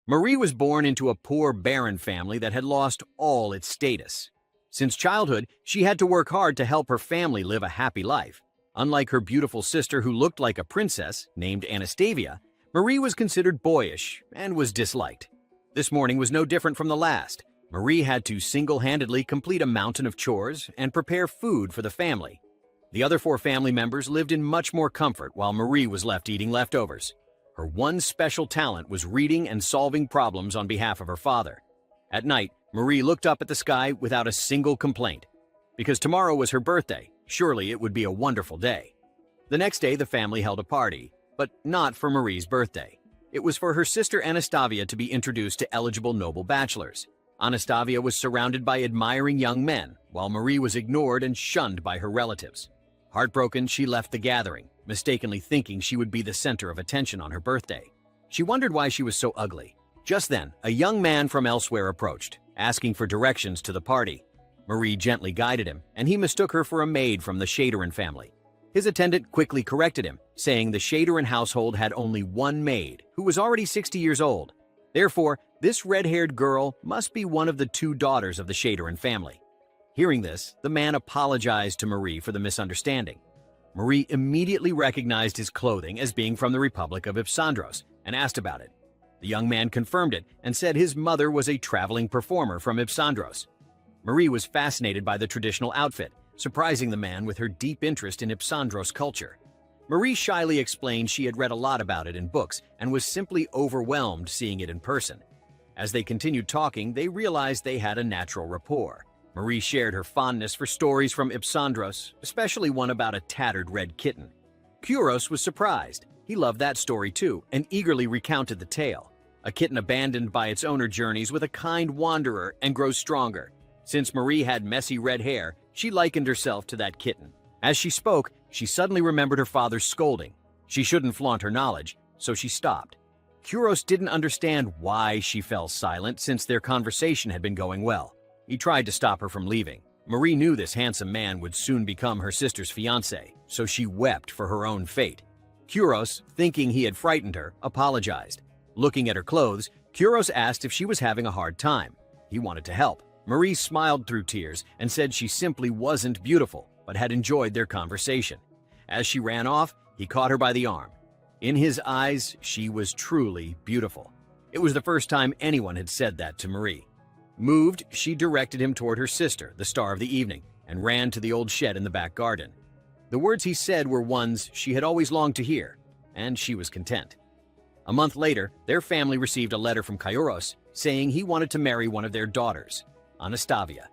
Marie was born into a poor, barren family that had lost all its status. Since childhood, she had to work hard to help her family live a happy life. Unlike her beautiful sister who looked like a princess, named Anastasia, Marie was considered boyish and was disliked. This morning was no different from the last. Marie had to single-handedly complete a mountain of chores and prepare food for the family. The other four family members lived in much more comfort while Marie was left eating leftovers. Her one special talent was reading and solving problems on behalf of her father. At night, Marie looked up at the sky without a single complaint. Because tomorrow was her birthday, surely it would be a wonderful day. The next day, the family held a party, but not for Marie's birthday. It was for her sister Anastasia to be introduced to eligible noble bachelors. Anastasia was surrounded by admiring young men, while Marie was ignored and shunned by her relatives. Heartbroken, she left the gathering, mistakenly thinking she would be the center of attention on her birthday. She wondered why she was so ugly. Just then, a young man from elsewhere approached, asking for directions to the party. Marie gently guided him, and he mistook her for a maid from the Shaderin family. His attendant quickly corrected him, saying the Shaderin household had only one maid, who was already 60 years old. Therefore, this red-haired girl must be one of the two daughters of the Shaderin family. Hearing this, the man apologized to Marie for the misunderstanding. Marie immediately recognized his clothing as being from the Republic of Ipsandros and asked about it. The young man confirmed it and said his mother was a traveling performer from Ipsandros. Marie was fascinated by the traditional outfit, surprising the man with her deep interest in Ipsandros culture. Marie shyly explained she had read a lot about it in books and was simply overwhelmed seeing it in person. As they continued talking, they realized they had a natural rapport. Marie shared her fondness for stories from Ipsandros, especially one about a tattered red kitten. Kuros was surprised. He loved that story too and eagerly recounted the tale. A kitten abandoned by its owner journeys with a kind wanderer and grows stronger. Since Marie had messy red hair, she likened herself to that kitten. As she spoke, she suddenly remembered her father's scolding. She shouldn't flaunt her knowledge, so she stopped. Kuros didn't understand why she fell silent since their conversation had been going well. He tried to stop her from leaving. Marie knew this handsome man would soon become her sister's fiancé, so she wept for her own fate. Kuros, thinking he had frightened her, apologized. Looking at her clothes, Kuros asked if she was having a hard time. He wanted to help. Marie smiled through tears and said she simply wasn't beautiful, but had enjoyed their conversation. As she ran off, he caught her by the arm. In his eyes, she was truly beautiful. It was the first time anyone had said that to Marie. Moved, she directed him toward her sister, the star of the evening, and ran to the old shed in the back garden. The words he said were ones she had always longed to hear, and she was content. A month later, their family received a letter from Kairos saying he wanted to marry one of their daughters, Anastasia.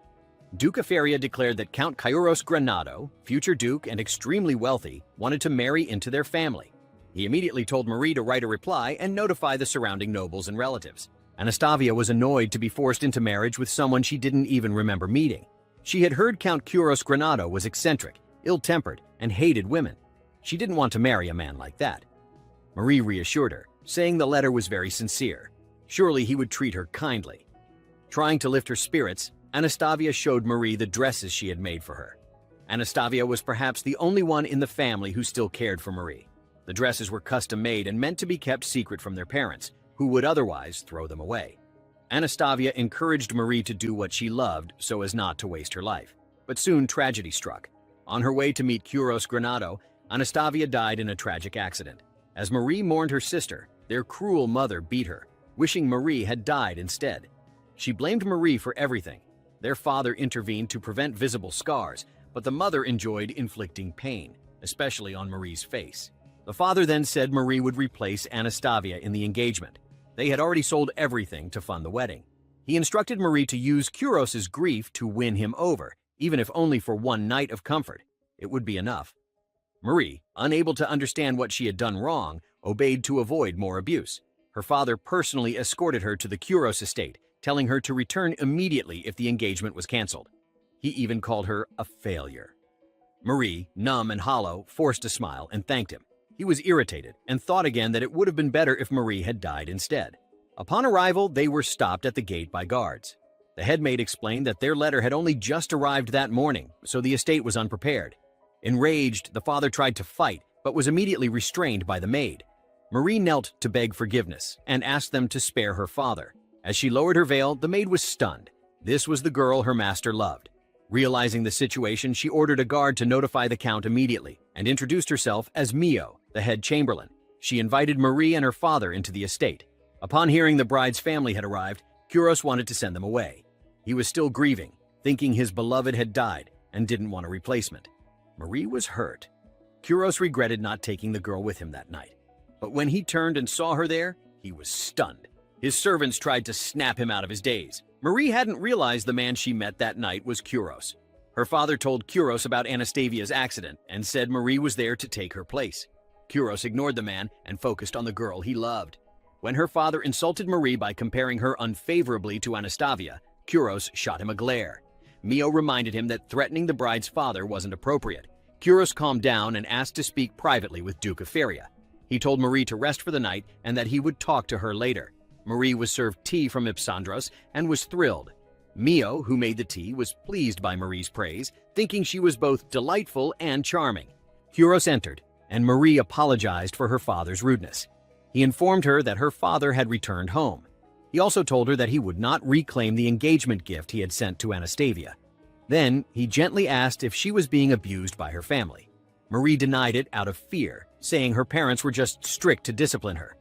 Duke Aferia declared that Count Kairos Granado, future duke and extremely wealthy, wanted to marry into their family. He immediately told Marie to write a reply and notify the surrounding nobles and relatives. Anastasia was annoyed to be forced into marriage with someone she didn't even remember meeting. She had heard Count Kairos Granado was eccentric, ill-tempered, and hated women. She didn't want to marry a man like that. Marie reassured her, saying the letter was very sincere. Surely he would treat her kindly. Trying to lift her spirits, Anastasia showed Marie the dresses she had made for her. Anastasia was perhaps the only one in the family who still cared for Marie. The dresses were custom-made and meant to be kept secret from their parents, who would otherwise throw them away. Anastasia encouraged Marie to do what she loved so as not to waste her life. But soon tragedy struck. On her way to meet Kairos Granado, Anastasia died in a tragic accident. As Marie mourned her sister, their cruel mother beat her, wishing Marie had died instead. She blamed Marie for everything. Their father intervened to prevent visible scars, but the mother enjoyed inflicting pain, especially on Marie's face. The father then said Marie would replace Anastasia in the engagement. They had already sold everything to fund the wedding. He instructed Marie to use Kuros's grief to win him over, even if only for one night of comfort. It would be enough. Marie, unable to understand what she had done wrong, obeyed to avoid more abuse. Her father personally escorted her to the Kuros estate, telling her to return immediately if the engagement was canceled. He even called her a failure. Marie, numb and hollow, forced a smile and thanked him. He was irritated and thought again that it would have been better if Marie had died instead. Upon arrival, they were stopped at the gate by guards. The headmaid explained that their letter had only just arrived that morning, so the estate was unprepared. Enraged, the father tried to fight, but was immediately restrained by the maid. Marie knelt to beg forgiveness and asked them to spare her father. As she lowered her veil, the maid was stunned. This was the girl her master loved. Realizing the situation, she ordered a guard to notify the count immediately and introduced herself as Mio, the head chamberlain. She invited Marie and her father into the estate. Upon hearing the bride's family had arrived, Kyros wanted to send them away. He was still grieving, thinking his beloved had died and didn't want a replacement. Marie was hurt. Kyros regretted not taking the girl with him that night. But when he turned and saw her there, he was stunned. His servants tried to snap him out of his daze. Marie hadn't realized the man she met that night was Kyros. Her father told Kyros about Anastavia's accident and said Marie was there to take her place. Kyros ignored the man and focused on the girl he loved. When her father insulted Marie by comparing her unfavorably to Anastasia, Kyros shot him a glare. Mio reminded him that threatening the bride's father wasn't appropriate. Kyros calmed down and asked to speak privately with Duke of Feria. He told Marie to rest for the night and that he would talk to her later. Marie was served tea from Ipsandros and was thrilled. Mio, who made the tea, was pleased by Marie's praise, thinking she was both delightful and charming. Kyros entered, and Marie apologized for her father's rudeness. He informed her that her father had returned home. He also told her that he would not reclaim the engagement gift he had sent to Anastasia. Then, he gently asked if she was being abused by her family. Marie denied it out of fear, saying her parents were just strict to discipline her.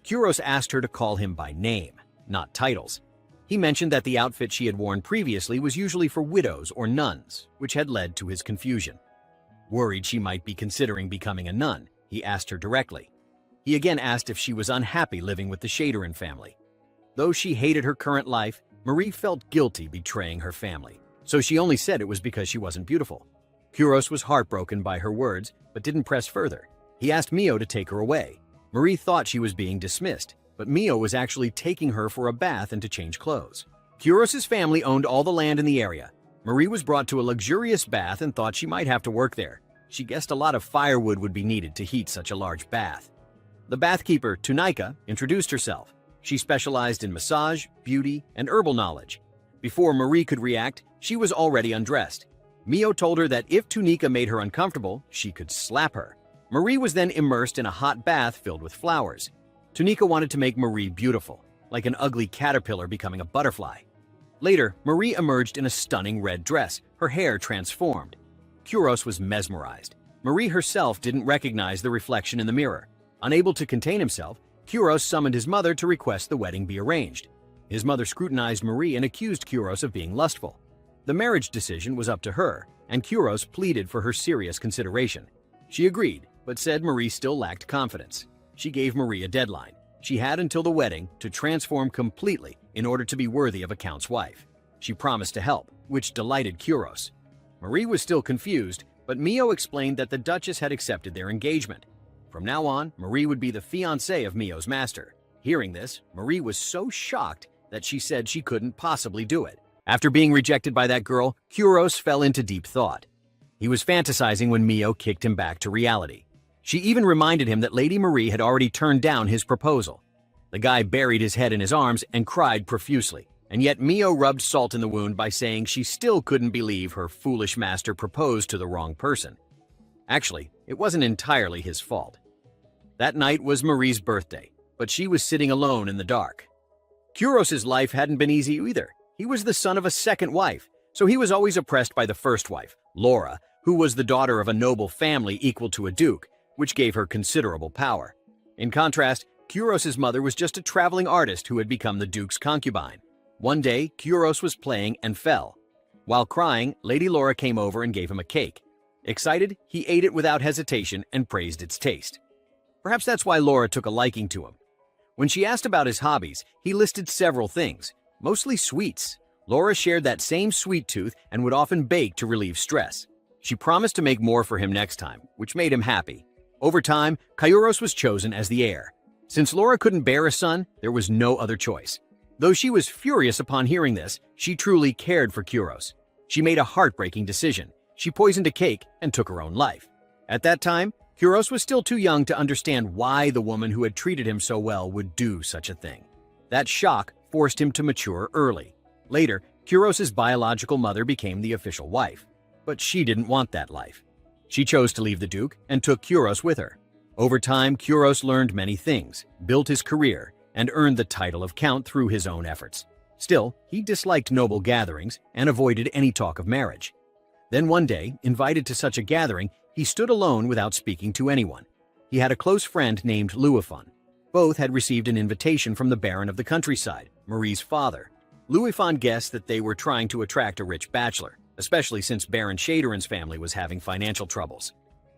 Kyros asked her to call him by name, not titles. He mentioned that the outfit she had worn previously was usually for widows or nuns, which had led to his confusion. Worried she might be considering becoming a nun, he asked her directly. He again asked if she was unhappy living with the Shaderin family. Though she hated her current life, Marie felt guilty betraying her family, so she only said it was because she wasn't beautiful. Kyros was heartbroken by her words, but didn't press further. He asked Mio to take her away. Marie thought she was being dismissed, but Mio was actually taking her for a bath and to change clothes. Kyros' family owned all the land in the area. Marie was brought to a luxurious bath and thought she might have to work there. She guessed a lot of firewood would be needed to heat such a large bath. The bathkeeper, Tunika, introduced herself. She specialized in massage, beauty, and herbal knowledge. Before Marie could react, she was already undressed. Mio told her that if Tunika made her uncomfortable, she could slap her. Marie was then immersed in a hot bath filled with flowers. Tunika wanted to make Marie beautiful, like an ugly caterpillar becoming a butterfly. Later, Marie emerged in a stunning red dress, her hair transformed. Kyros was mesmerized. Marie herself didn't recognize the reflection in the mirror. Unable to contain himself, Kyros summoned his mother to request the wedding be arranged. His mother scrutinized Marie and accused Kyros of being lustful. The marriage decision was up to her, and Kyros pleaded for her serious consideration. She agreed, but said Marie still lacked confidence. She gave Marie a deadline. She had until the wedding to transform completely in order to be worthy of a count's wife. She promised to help, which delighted Kyros. Marie was still confused, but Mio explained that the Duchess had accepted their engagement. From now on, Marie would be the fiancée of Mio's master. Hearing this, Marie was so shocked that she said she couldn't possibly do it. After being rejected by that girl, Kyros fell into deep thought. He was fantasizing when Mio kicked him back to reality. She even reminded him that Lady Marie had already turned down his proposal. The guy buried his head in his arms and cried profusely, and yet Mio rubbed salt in the wound by saying she still couldn't believe her foolish master proposed to the wrong person. Actually, it wasn't entirely his fault. That night was Marie's birthday, but she was sitting alone in the dark. Kyros' life hadn't been easy either. He was the son of a second wife, so he was always oppressed by the first wife, Laura, who was the daughter of a noble family equal to a duke, which gave her considerable power. In contrast, Kyros' mother was just a traveling artist who had become the duke's concubine. One day, Kyros was playing and fell. While crying, Lady Laura came over and gave him a cake. Excited, he ate it without hesitation and praised its taste. Perhaps that's why Laura took a liking to him. When she asked about his hobbies, he listed several things, mostly sweets. Laura shared that same sweet tooth and would often bake to relieve stress. She promised to make more for him next time, which made him happy. Over time, Kyros was chosen as the heir. Since Laura couldn't bear a son, there was no other choice. Though she was furious upon hearing this, she truly cared for Kyros. She made a heartbreaking decision. She poisoned a cake and took her own life. At that time, Kyros was still too young to understand why the woman who had treated him so well would do such a thing. That shock forced him to mature early. Later, Kyros' biological mother became the official wife. But she didn't want that life. She chose to leave the Duke and took Kyros with her. Over time, Kuros learned many things, built his career, and earned the title of Count through his own efforts. Still, he disliked noble gatherings and avoided any talk of marriage. Then one day, invited to such a gathering, he stood alone without speaking to anyone. He had a close friend named Louifon. Both had received an invitation from the Baron of the countryside, Marie's father. Louifon guessed that they were trying to attract a rich bachelor, especially since Baron Shaderan's family was having financial troubles.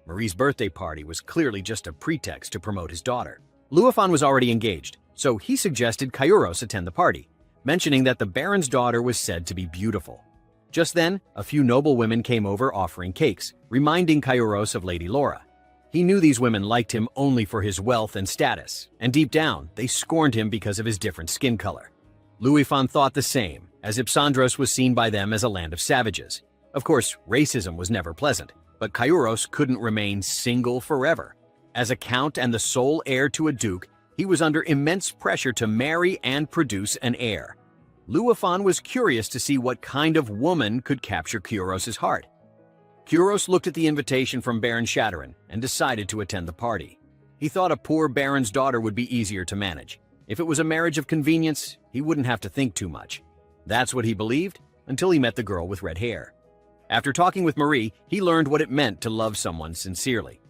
Marie's birthday party was clearly just a pretext to promote his daughter. Louifon was already engaged, so he suggested Kyuros attend the party, mentioning that the Baron's daughter was said to be beautiful. Just then, a few noble women came over offering cakes, reminding Kyuros of Lady Laura. He knew these women liked him only for his wealth and status, and deep down, they scorned him because of his different skin color. Louifon thought the same, as Ipsandros was seen by them as a land of savages. Of course, racism was never pleasant, but Kyuros couldn't remain single forever. As a count and the sole heir to a duke, he was under immense pressure to marry and produce an heir. Louifon was curious to see what kind of woman could capture Kuros' heart. Kuros looked at the invitation from Baron Shaderan and decided to attend the party. He thought a poor baron's daughter would be easier to manage. If it was a marriage of convenience, he wouldn't have to think too much. That's what he believed until he met the girl with red hair. After talking with Marie, he learned what it meant to love someone sincerely.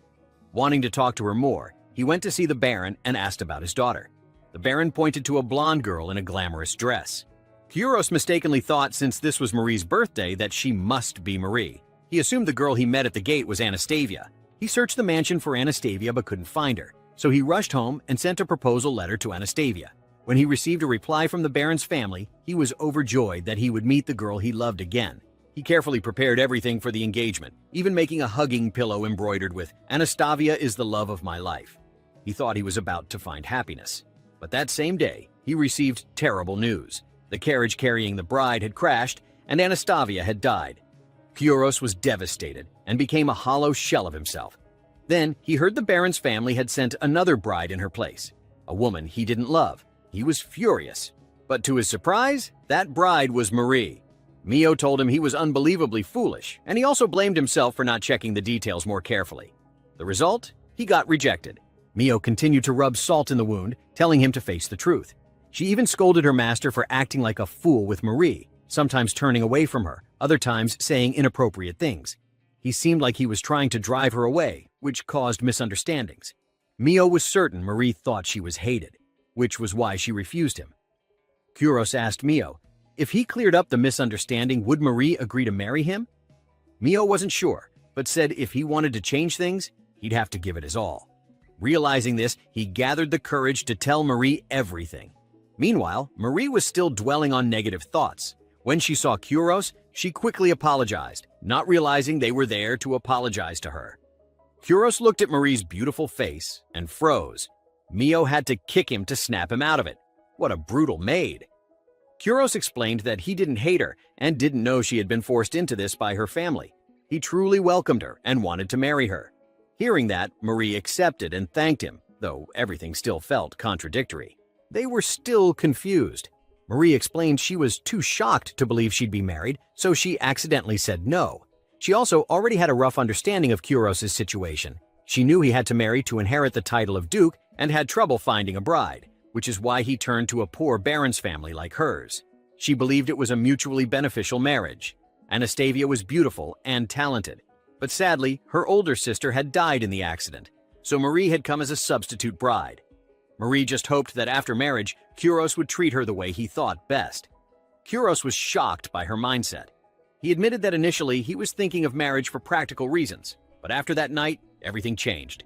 Wanting to talk to her more, he went to see the Baron and asked about his daughter. The Baron pointed to a blonde girl in a glamorous dress. Kuros mistakenly thought since this was Marie's birthday that she must be Marie. He assumed the girl he met at the gate was Anastasia. He searched the mansion for Anastasia but couldn't find her, so he rushed home and sent a proposal letter to Anastasia. When he received a reply from the Baron's family, he was overjoyed that he would meet the girl he loved again. He carefully prepared everything for the engagement, even making a hugging pillow embroidered with "Anastasia is the love of my life." He thought he was about to find happiness. But that same day, he received terrible news. The carriage carrying the bride had crashed, and Anastasia had died. Kuros was devastated and became a hollow shell of himself. Then he heard the Baron's family had sent another bride in her place, a woman he didn't love. He was furious. But to his surprise, that bride was Marie. Mio told him he was unbelievably foolish, and he also blamed himself for not checking the details more carefully. The result? He got rejected. Mio continued to rub salt in the wound, telling him to face the truth. She even scolded her master for acting like a fool with Marie, sometimes turning away from her, other times saying inappropriate things. He seemed like he was trying to drive her away, which caused misunderstandings. Mio was certain Marie thought she was hated, which was why she refused him. Kuros asked Mio, if he cleared up the misunderstanding, would Marie agree to marry him? Mio wasn't sure, but said if he wanted to change things, he'd have to give it his all. Realizing this, he gathered the courage to tell Marie everything. Meanwhile, Marie was still dwelling on negative thoughts. When she saw Kuros, she quickly apologized, not realizing they were there to apologize to her. Kuros looked at Marie's beautiful face and froze. Mio had to kick him to snap him out of it. What a brutal maid. Kuros explained that he didn't hate her and didn't know she had been forced into this by her family. He truly welcomed her and wanted to marry her. Hearing that, Marie accepted and thanked him, though everything still felt contradictory. They were still confused. Marie explained she was too shocked to believe she'd be married, so she accidentally said no. She also already had a rough understanding of Kuros' situation. She knew he had to marry to inherit the title of duke and had trouble finding a bride, which is why he turned to a poor baron's family like hers. She believed it was a mutually beneficial marriage. Anastasia was beautiful and talented, but sadly, her older sister had died in the accident, so Marie had come as a substitute bride. Marie just hoped that after marriage, Kuros would treat her the way he thought best. Kuros was shocked by her mindset. He admitted that initially he was thinking of marriage for practical reasons, but after that night, everything changed.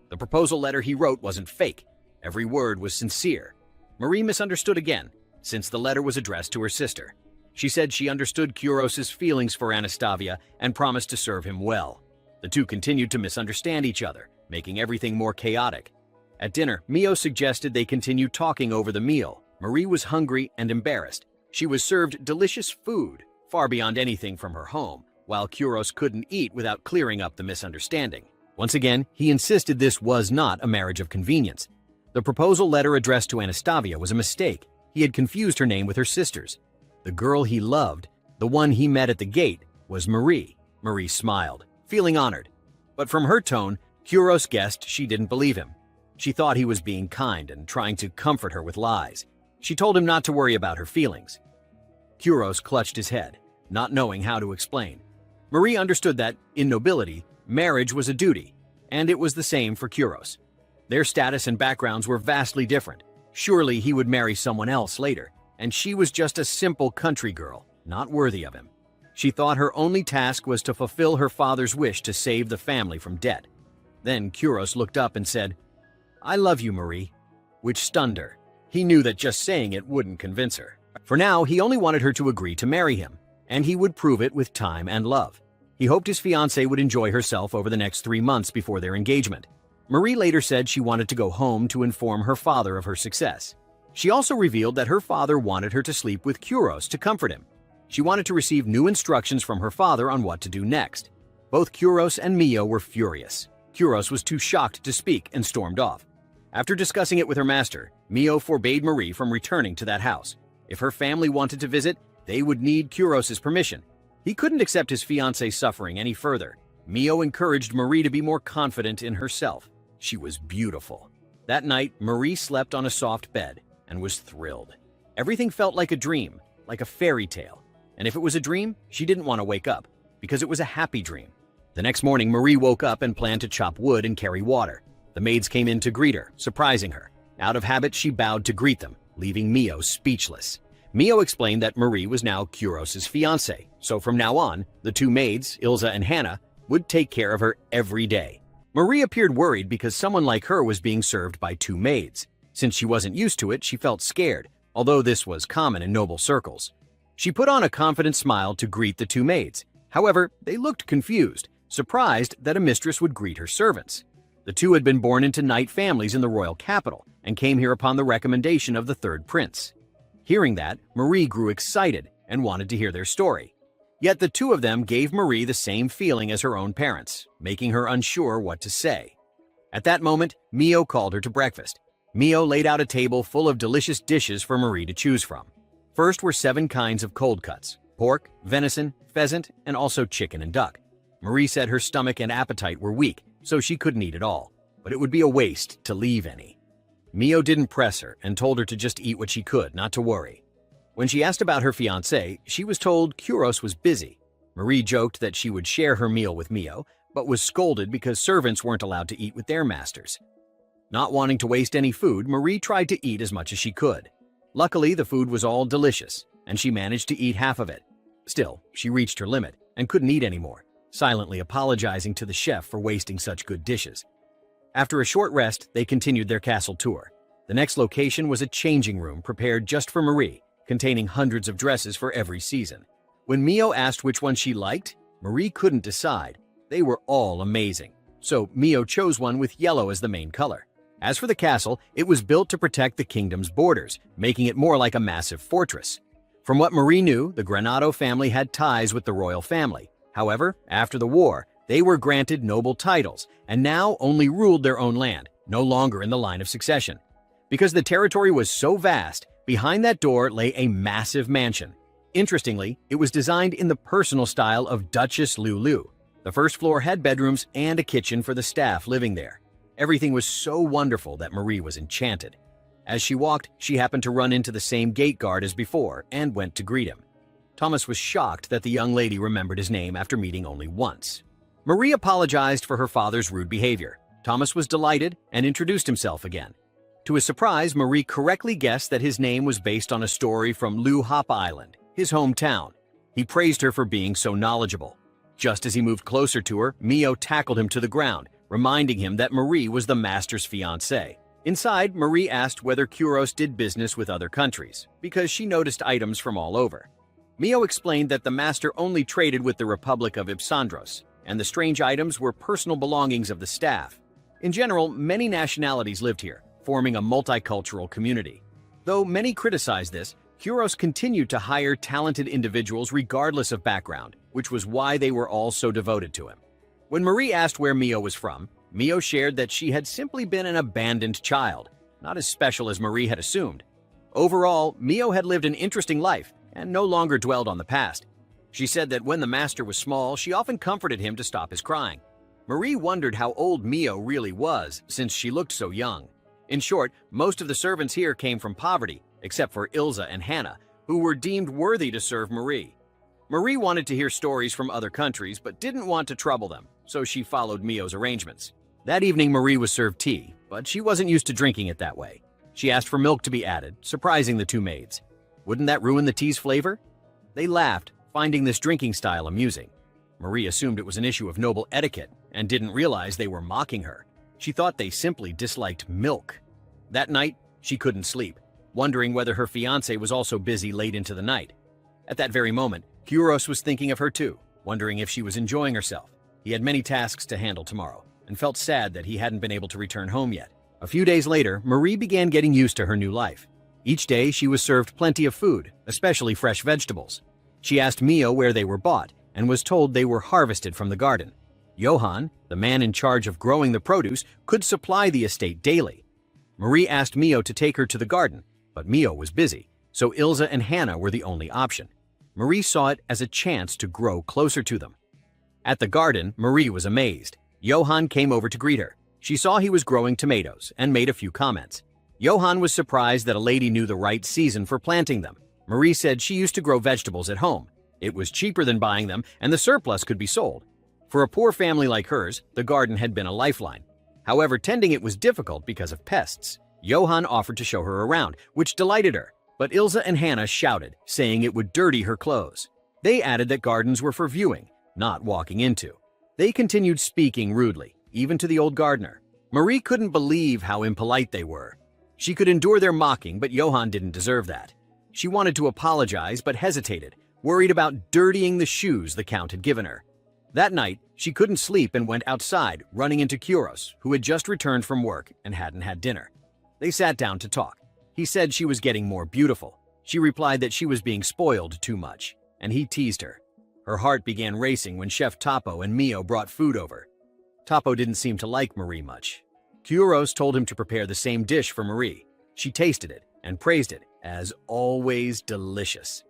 The proposal letter he wrote wasn't fake. Every word was sincere. Marie misunderstood again, since the letter was addressed to her sister. She said she understood Kuros' feelings for Anastasia and promised to serve him well. The two continued to misunderstand each other, making everything more chaotic. At dinner, Mio suggested they continue talking over the meal. Marie was hungry and embarrassed. She was served delicious food, far beyond anything from her home, while Kuros couldn't eat without clearing up the misunderstanding. Once again, he insisted this was not a marriage of convenience. The proposal letter addressed to Anastasia was a mistake. He had confused her name with her sister's. The girl he loved, the one he met at the gate, was Marie. Marie smiled, feeling honored. But from her tone, Kuros guessed she didn't believe him. She thought he was being kind and trying to comfort her with lies. She told him not to worry about her feelings. Kuros clutched his head, not knowing how to explain. Marie understood that, in nobility, marriage was a duty, and it was the same for Kuros. Their status and backgrounds were vastly different. Surely he would marry someone else later, and she was just a simple country girl, not worthy of him. She thought her only task was to fulfill her father's wish to save the family from debt. Then Kuros looked up and said, "I love you, Marie," which stunned her. He knew that just saying it wouldn't convince her. For now, he only wanted her to agree to marry him, and he would prove it with time and love. He hoped his fiancée would enjoy herself over the next 3 months before their engagement. Marie later said she wanted to go home to inform her father of her success. She also revealed that her father wanted her to sleep with Kuros to comfort him. She wanted to receive new instructions from her father on what to do next. Both Kuros and Mio were furious. Kuros was too shocked to speak and stormed off. After discussing it with her master, Mio forbade Marie from returning to that house. If her family wanted to visit, they would need Kuros' permission. He couldn't accept his fiancée's suffering any further. Mio encouraged Marie to be more confident in herself. She was beautiful. That night, Marie slept on a soft bed and was thrilled. Everything felt like a dream, like a fairy tale. And if it was a dream, she didn't want to wake up, because it was a happy dream. The next morning, Marie woke up and planned to chop wood and carry water. The maids came in to greet her, surprising her. Out of habit, she bowed to greet them, leaving Mio speechless. Mio explained that Marie was now Kuros' fiancée, so from now on, the two maids, Ilza and Hannah, would take care of her every day. Marie appeared worried because someone like her was being served by two maids. Since she wasn't used to it, she felt scared, although this was common in noble circles. She put on a confident smile to greet the two maids. However, they looked confused, surprised that a mistress would greet her servants. The two had been born into knight families in the royal capital and came here upon the recommendation of the third prince. Hearing that, Marie grew excited and wanted to hear their story. Yet the two of them gave Marie the same feeling as her own parents, making her unsure what to say. At that moment, Mio called her to breakfast. Mio laid out a table full of delicious dishes for Marie to choose from. First were 7 kinds of cold cuts: pork, venison, pheasant, and also chicken and duck. Marie said her stomach and appetite were weak, so she couldn't eat it all, but it would be a waste to leave any. Mio didn't press her and told her to just eat what she could, not to worry. When she asked about her fiancé, she was told Kuros was busy. Marie joked that she would share her meal with Mio, but was scolded because servants weren't allowed to eat with their masters. Not wanting to waste any food, Marie tried to eat as much as she could. Luckily, the food was all delicious, and she managed to eat half of it. Still, she reached her limit and couldn't eat anymore, silently apologizing to the chef for wasting such good dishes. After a short rest, they continued their castle tour. The next location was a changing room prepared just for Marie, containing hundreds of dresses for every season. When Mio asked which one she liked, Marie couldn't decide. They were all amazing. So Mio chose one with yellow as the main color. As for the castle, it was built to protect the kingdom's borders, making it more like a massive fortress. From what Marie knew, the Granado family had ties with the royal family. However, after the war, they were granted noble titles and now only ruled their own land, no longer in the line of succession. Because the territory was so vast, behind that door lay a massive mansion. Interestingly, it was designed in the personal style of Duchess Lulu. The first floor had bedrooms and a kitchen for the staff living there. Everything was so wonderful that Marie was enchanted. As she walked, she happened to run into the same gate guard as before and went to greet him. Thomas was shocked that the young lady remembered his name after meeting only once. Marie apologized for her father's rude behavior. Thomas was delighted and introduced himself again. To his surprise, Marie correctly guessed that his name was based on a story from Lu Hop Island, his hometown. He praised her for being so knowledgeable. Just as he moved closer to her, Mio tackled him to the ground, reminding him that Marie was the master's fiancée. Inside, Marie asked whether Kuros did business with other countries, because she noticed items from all over. Mio explained that the master only traded with the Republic of Ipsandros, and the strange items were personal belongings of the staff. In general, many nationalities lived here, forming a multicultural community. Though many criticized this, Kuros continued to hire talented individuals regardless of background, which was why they were all so devoted to him. When Marie asked where Mio was from, Mio shared that she had simply been an abandoned child, not as special as Marie had assumed. Overall, Mio had lived an interesting life and no longer dwelled on the past. She said that when the master was small, she often comforted him to stop his crying. Marie wondered how old Mio really was since she looked so young. In short, most of the servants here came from poverty, except for Ilza and Hannah, who were deemed worthy to serve Marie. Marie wanted to hear stories from other countries but didn't want to trouble them, so she followed Mio's arrangements. That evening, Marie was served tea, but she wasn't used to drinking it that way. She asked for milk to be added, surprising the two maids. Wouldn't that ruin the tea's flavor? They laughed, finding this drinking style amusing. Marie assumed it was an issue of noble etiquette and didn't realize they were mocking her. She thought they simply disliked milk. That night, she couldn't sleep, wondering whether her fiancé was also busy late into the night. At that very moment, Kyros was thinking of her too, wondering if she was enjoying herself. He had many tasks to handle tomorrow, and felt sad that he hadn't been able to return home yet. A few days later, Marie began getting used to her new life. Each day, she was served plenty of food, especially fresh vegetables. She asked Mio where they were bought, and was told they were harvested from the garden. Johann, the man in charge of growing the produce, could supply the estate daily. Marie asked Mio to take her to the garden, but Mio was busy, so Ilza and Hannah were the only option. Marie saw it as a chance to grow closer to them. At the garden, Marie was amazed. Johann came over to greet her. She saw he was growing tomatoes and made a few comments. Johann was surprised that a lady knew the right season for planting them. Marie said she used to grow vegetables at home. It was cheaper than buying them, and the surplus could be sold. For a poor family like hers, the garden had been a lifeline. However, tending it was difficult because of pests. Johann offered to show her around, which delighted her, but Ilza and Hannah shouted, saying it would dirty her clothes. They added that gardens were for viewing, not walking into. They continued speaking rudely, even to the old gardener. Marie couldn't believe how impolite they were. She could endure their mocking, but Johann didn't deserve that. She wanted to apologize, but hesitated, worried about dirtying the shoes the Count had given her. That night, she couldn't sleep and went outside, running into Kyros, who had just returned from work and hadn't had dinner. They sat down to talk. He said she was getting more beautiful. She replied that she was being spoiled too much, and he teased her. Her heart began racing when Chef Topo and Mio brought food over. Topo didn't seem to like Marie much. Kyros told him to prepare the same dish for Marie. She tasted it and praised it as always delicious.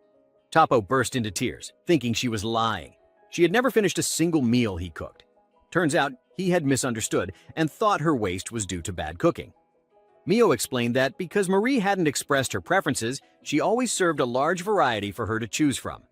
Topo burst into tears, thinking she was lying. She had never finished a single meal he cooked. Turns out he had misunderstood and thought her waste was due to bad cooking. Mio explained that because Marie hadn't expressed her preferences, she always served a large variety for her to choose from.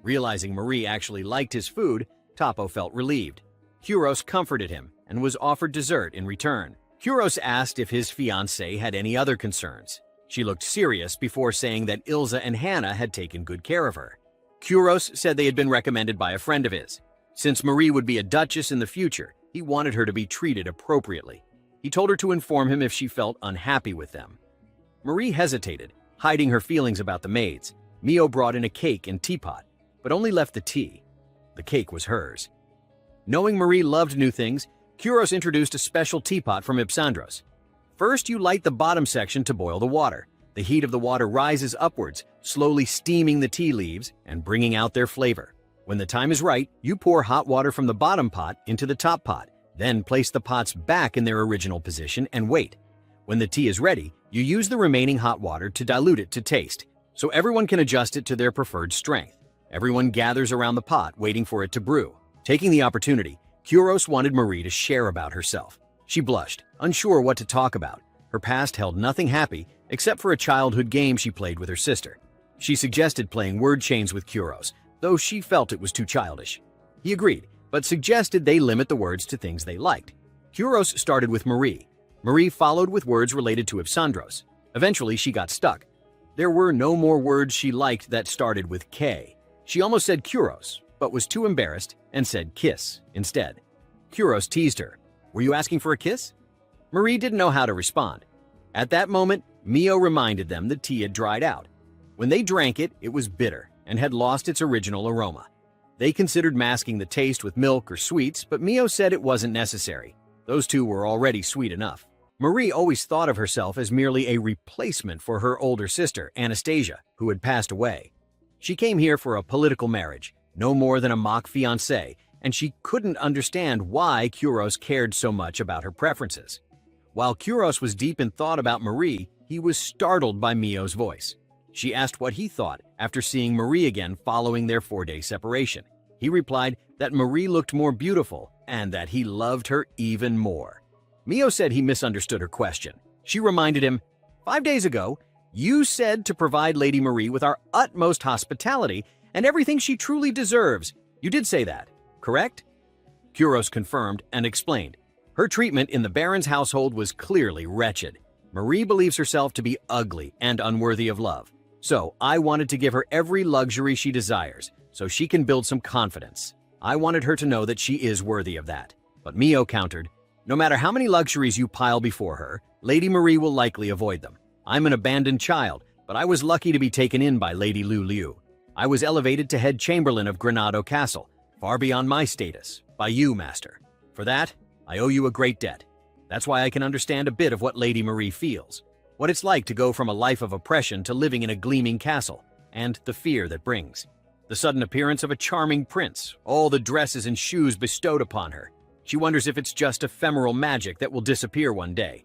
Realizing Marie actually liked his food, Topo felt relieved. Kyros comforted him and was offered dessert in return. Kyros asked if his fiancée had any other concerns. She looked serious before saying that Ilza and Hannah had taken good care of her. Kyros said they had been recommended by a friend of his. Since Marie would be a duchess in the future, he wanted her to be treated appropriately. He told her to inform him if she felt unhappy with them. Marie hesitated, hiding her feelings about the maids. Mio brought in a cake and teapot, but only left the tea. The cake was hers. Knowing Marie loved new things, Kyros introduced a special teapot from Ipsandros. First, you light the bottom section to boil the water. The heat of the water rises upwards, slowly steaming the tea leaves and bringing out their flavor. When the time is right, you pour hot water from the bottom pot into the top pot, then place the pots back in their original position and wait. When the tea is ready, you use the remaining hot water to dilute it to taste, so everyone can adjust it to their preferred strength. Everyone gathers around the pot, waiting for it to brew. Taking the opportunity, Kyros wanted Marie to share about herself. She blushed, unsure what to talk about. Her past held nothing happy except for a childhood game she played with her sister. She suggested playing word chains with Kyros, though she felt it was too childish. He agreed, but suggested they limit the words to things they liked. Kyros started with Marie. Marie followed with words related to Ipsandros. Eventually, she got stuck. There were no more words she liked that started with K. She almost said Kyros, but was too embarrassed and said kiss instead. Kyros teased her. "Were you asking for a kiss?" Marie didn't know how to respond. At that moment, Mio reminded them the tea had dried out. When they drank it, it was bitter and had lost its original aroma. They considered masking the taste with milk or sweets, but Mio said it wasn't necessary. Those two were already sweet enough. Marie always thought of herself as merely a replacement for her older sister, Anastasia, who had passed away. She came here for a political marriage, no more than a mock fiancé, and she couldn't understand why Kyros cared so much about her preferences. While Kyros was deep in thought about Marie, he was startled by Mio's voice. She asked what he thought after seeing Marie again following their 4-day separation. He replied that Marie looked more beautiful and that he loved her even more. Mio said he misunderstood her question. She reminded him, 5 days ago, you said to provide Lady Marie with our utmost hospitality and everything she truly deserves. You did say that, correct? Kuros confirmed and explained. Her treatment in the Baron's household was clearly wretched. Marie believes herself to be ugly and unworthy of love. So I wanted to give her every luxury she desires, so she can build some confidence. I wanted her to know that she is worthy of that. But Mio countered, no matter how many luxuries you pile before her, Lady Marie will likely avoid them. I'm an abandoned child, but I was lucky to be taken in by Lady Lu Liu. I was elevated to head chamberlain of Granado Castle, far beyond my status, by you, master. For that, I owe you a great debt. That's why I can understand a bit of what Lady Marie feels, what it's like to go from a life of oppression to living in a gleaming castle, and the fear that brings. The sudden appearance of a charming prince, all the dresses and shoes bestowed upon her. She wonders if it's just ephemeral magic that will disappear one day.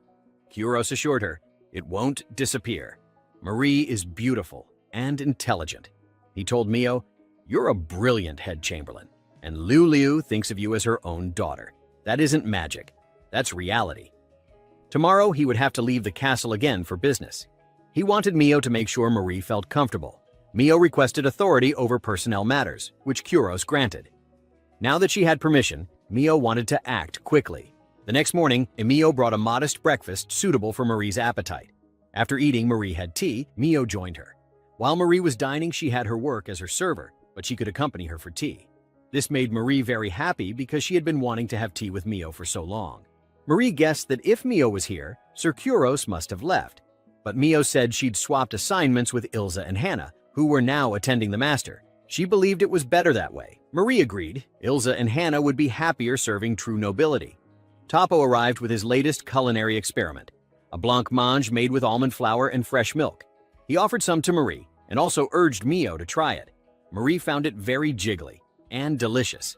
Kuros assured her, it won't disappear. Marie is beautiful and intelligent. He told Mio, you're a brilliant head chamberlain, and Lu Liu thinks of you as her own daughter. That isn't magic, that's reality. Tomorrow he would have to leave the castle again for business. He wanted Mio to make sure Marie felt comfortable. Mio requested authority over personnel matters, which Kuros granted. Now that she had permission, Mio wanted to act quickly. The next morning, Emio brought a modest breakfast suitable for Marie's appetite. After eating, Marie had tea. Mio joined her. While Marie was dining, she had her work as her server, but she could accompany her for tea. This made Marie very happy because she had been wanting to have tea with Mio for so long. Marie guessed that if Mio was here, Sir Kuros must have left. But Mio said she'd swapped assignments with Ilza and Hannah, who were now attending the master. She believed it was better that way. Marie agreed. Ilza and Hannah would be happier serving true nobility. Topo arrived with his latest culinary experiment, a blancmange made with almond flour and fresh milk. He offered some to Marie and also urged Mio to try it. Marie found it very jiggly and delicious.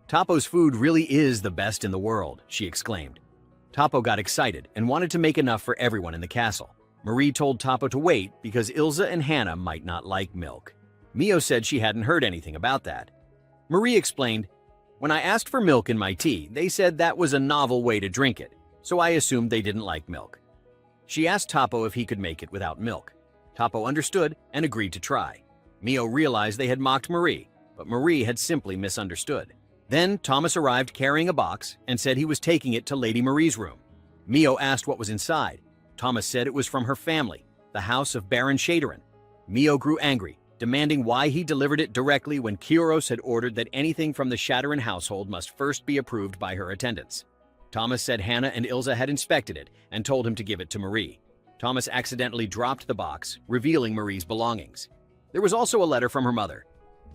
Topo's food really is the best in the world, she exclaimed. Topo got excited and wanted to make enough for everyone in the castle. Marie told Topo to wait because Ilza and Hannah might not like milk. Mio said she hadn't heard anything about that. Marie explained, when I asked for milk in my tea, they said that was a novel way to drink it, so I assumed they didn't like milk. She asked Topo if he could make it without milk. Topo understood and agreed to try. Mio realized they had mocked Marie, but Marie had simply misunderstood. Then Thomas arrived carrying a box and said he was taking it to Lady Marie's room. Mio asked what was inside. Thomas said it was from her family, the house of Baron Shaderin. Mio grew angry, demanding why he delivered it directly when Kuros had ordered that anything from the Shaderin household must first be approved by her attendants. Thomas said Hannah and Ilza had inspected it and told him to give it to Marie. Thomas accidentally dropped the box, revealing Marie's belongings. There was also a letter from her mother.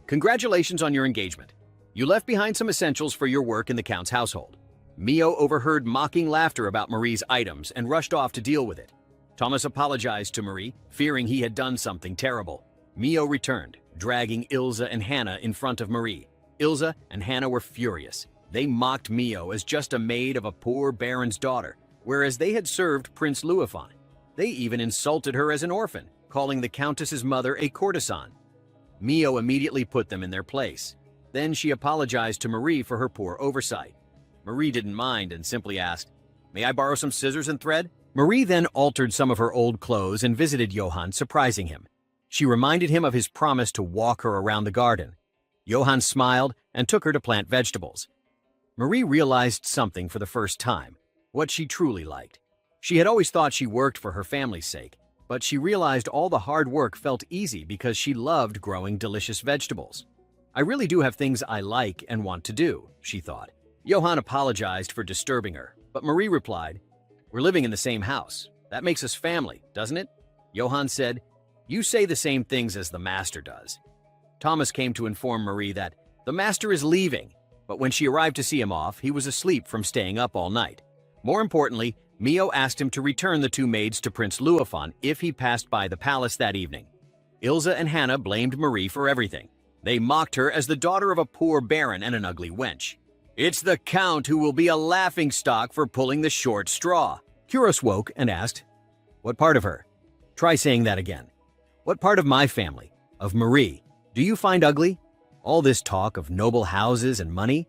Congratulations on your engagement. You left behind some essentials for your work in the Count's household. Mio overheard mocking laughter about Marie's items and rushed off to deal with it. Thomas apologized to Marie, fearing he had done something terrible. Mio returned, dragging Ilza and Hannah in front of Marie. Ilza and Hannah were furious. They mocked Mio as just a maid of a poor baron's daughter, whereas they had served Prince Luifan. They even insulted her as an orphan, calling the Countess's mother a courtesan. Mio immediately put them in their place. Then she apologized to Marie for her poor oversight. Marie didn't mind and simply asked, "May I borrow some scissors and thread?" Marie then altered some of her old clothes and visited Johann, surprising him. She reminded him of his promise to walk her around the garden. Johann smiled and took her to plant vegetables. Marie realized something for the first time, what she truly liked. She had always thought she worked for her family's sake, but she realized all the hard work felt easy because she loved growing delicious vegetables. I really do have things I like and want to do, she thought. Johann apologized for disturbing her, but Marie replied, "We're living in the same house. That makes us family, doesn't it?" Johann said, "You say the same things as the master does." Thomas came to inform Marie that the master is leaving, but when she arrived to see him off, he was asleep from staying up all night. More importantly, Mio asked him to return the two maids to Prince Luifan if he passed by the palace that evening. Ilza and Hannah blamed Marie for everything. They mocked her as the daughter of a poor baron and an ugly wench. "It's the Count who will be a laughingstock for pulling the short straw." Kuros woke and asked, "What part of her?" "Try saying that again." "What part of my family, of Marie, do you find ugly? All this talk of noble houses and money?"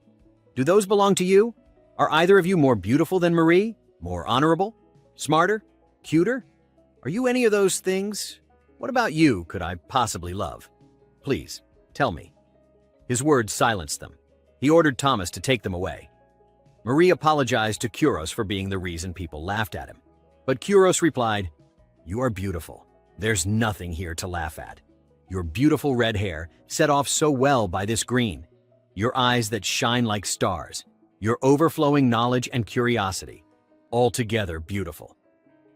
Do those belong to you? Are either of you more beautiful than Marie? More honorable? Smarter? Cuter? Are you any of those things? What about you could I possibly love? Please, tell me." His words silenced them. He ordered Thomas to take them away. Marie apologized to Kuros for being the reason people laughed at him. But Kuros replied, "You are beautiful. There's nothing here to laugh at. Your beautiful red hair, set off so well by this green. Your eyes that shine like stars. Your overflowing knowledge and curiosity. Altogether beautiful."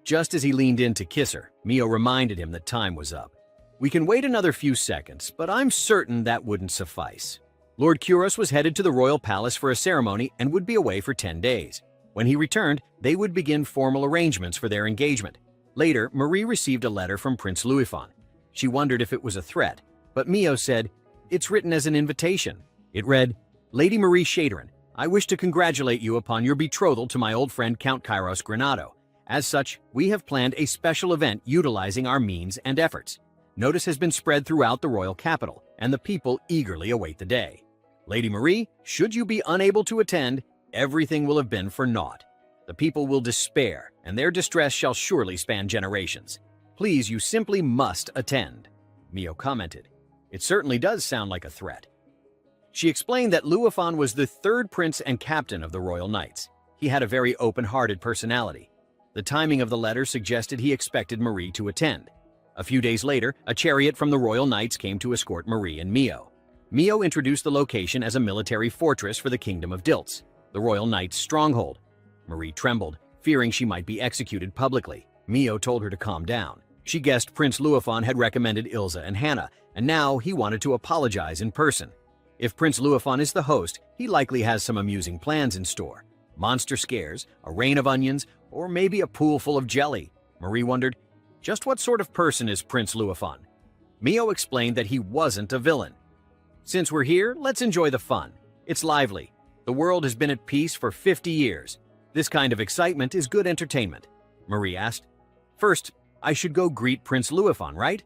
Just as he leaned in to kiss her, Mio reminded him that time was up. "We can wait another few seconds, but I'm certain that wouldn't suffice." Lord Kuros was headed to the royal palace for a ceremony and would be away for 10 days. When he returned, they would begin formal arrangements for their engagement. Later, Marie received a letter from Prince Louisfon. She wondered if it was a threat, but Mio said, "It's written as an invitation." It read, "Lady Marie Shaderin, I wish to congratulate you upon your betrothal to my old friend Count Kairos Granado. As such, we have planned a special event utilizing our means and efforts. Notice has been spread throughout the royal capital, and the people eagerly await the day. Lady Marie, should you be unable to attend, everything will have been for naught. The people will despair, and their distress shall surely span generations. Please, you simply must attend." Mio commented, "It certainly does sound like a threat." She explained that Louisfon was the third prince and captain of the Royal Knights. He had a very open-hearted personality. The timing of the letter suggested he expected Marie to attend. A few days later, a chariot from the Royal Knights came to escort Marie and Mio. Mio introduced the location as a military fortress for the Kingdom of Diltz, the Royal Knights' stronghold. Marie trembled, fearing she might be executed publicly. Mio told her to calm down. She guessed Prince Louisfon had recommended Ilza and Hannah, and now he wanted to apologize in person. If Prince Louisfon is the host, he likely has some amusing plans in store. Monster scares, a rain of onions, or maybe a pool full of jelly. Marie wondered, just what sort of person is Prince Louisfon? Mio explained that he wasn't a villain. "Since we're here, let's enjoy the fun. It's lively. The world has been at peace for 50 years. This kind of excitement is good entertainment." Marie asked, "First, I should go greet Prince Louisfon, right?"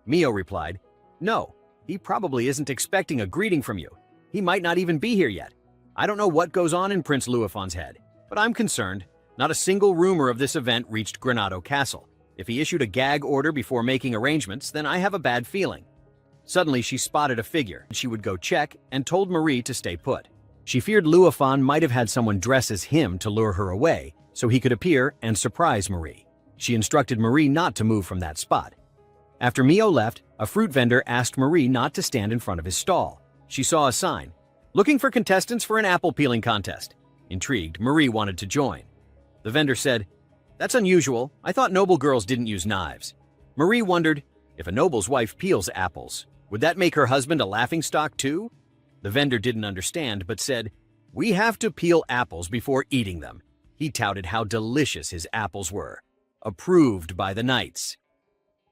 Mio replied, "No, he probably isn't expecting a greeting from you. He might not even be here yet. I don't know what goes on in Prince Louisfon's head, but I'm concerned. Not a single rumor of this event reached Granado Castle. If he issued a gag order before making arrangements, then I have a bad feeling." Suddenly, she spotted a figure. She would go check and told Marie to stay put. She feared Louisfon might have had someone dress as him to lure her away, so he could appear and surprise Marie. She instructed Marie not to move from that spot. After Mio left, a fruit vendor asked Marie not to stand in front of his stall. She saw a sign, "Looking for contestants for an apple peeling contest." Intrigued, Marie wanted to join. The vendor said, "That's unusual. I thought noble girls didn't use knives." Marie wondered, if a noble's wife peels apples, would that make her husband a laughingstock too? The vendor didn't understand, but said, "We have to peel apples before eating them." He touted how delicious his apples were. Approved by the knights.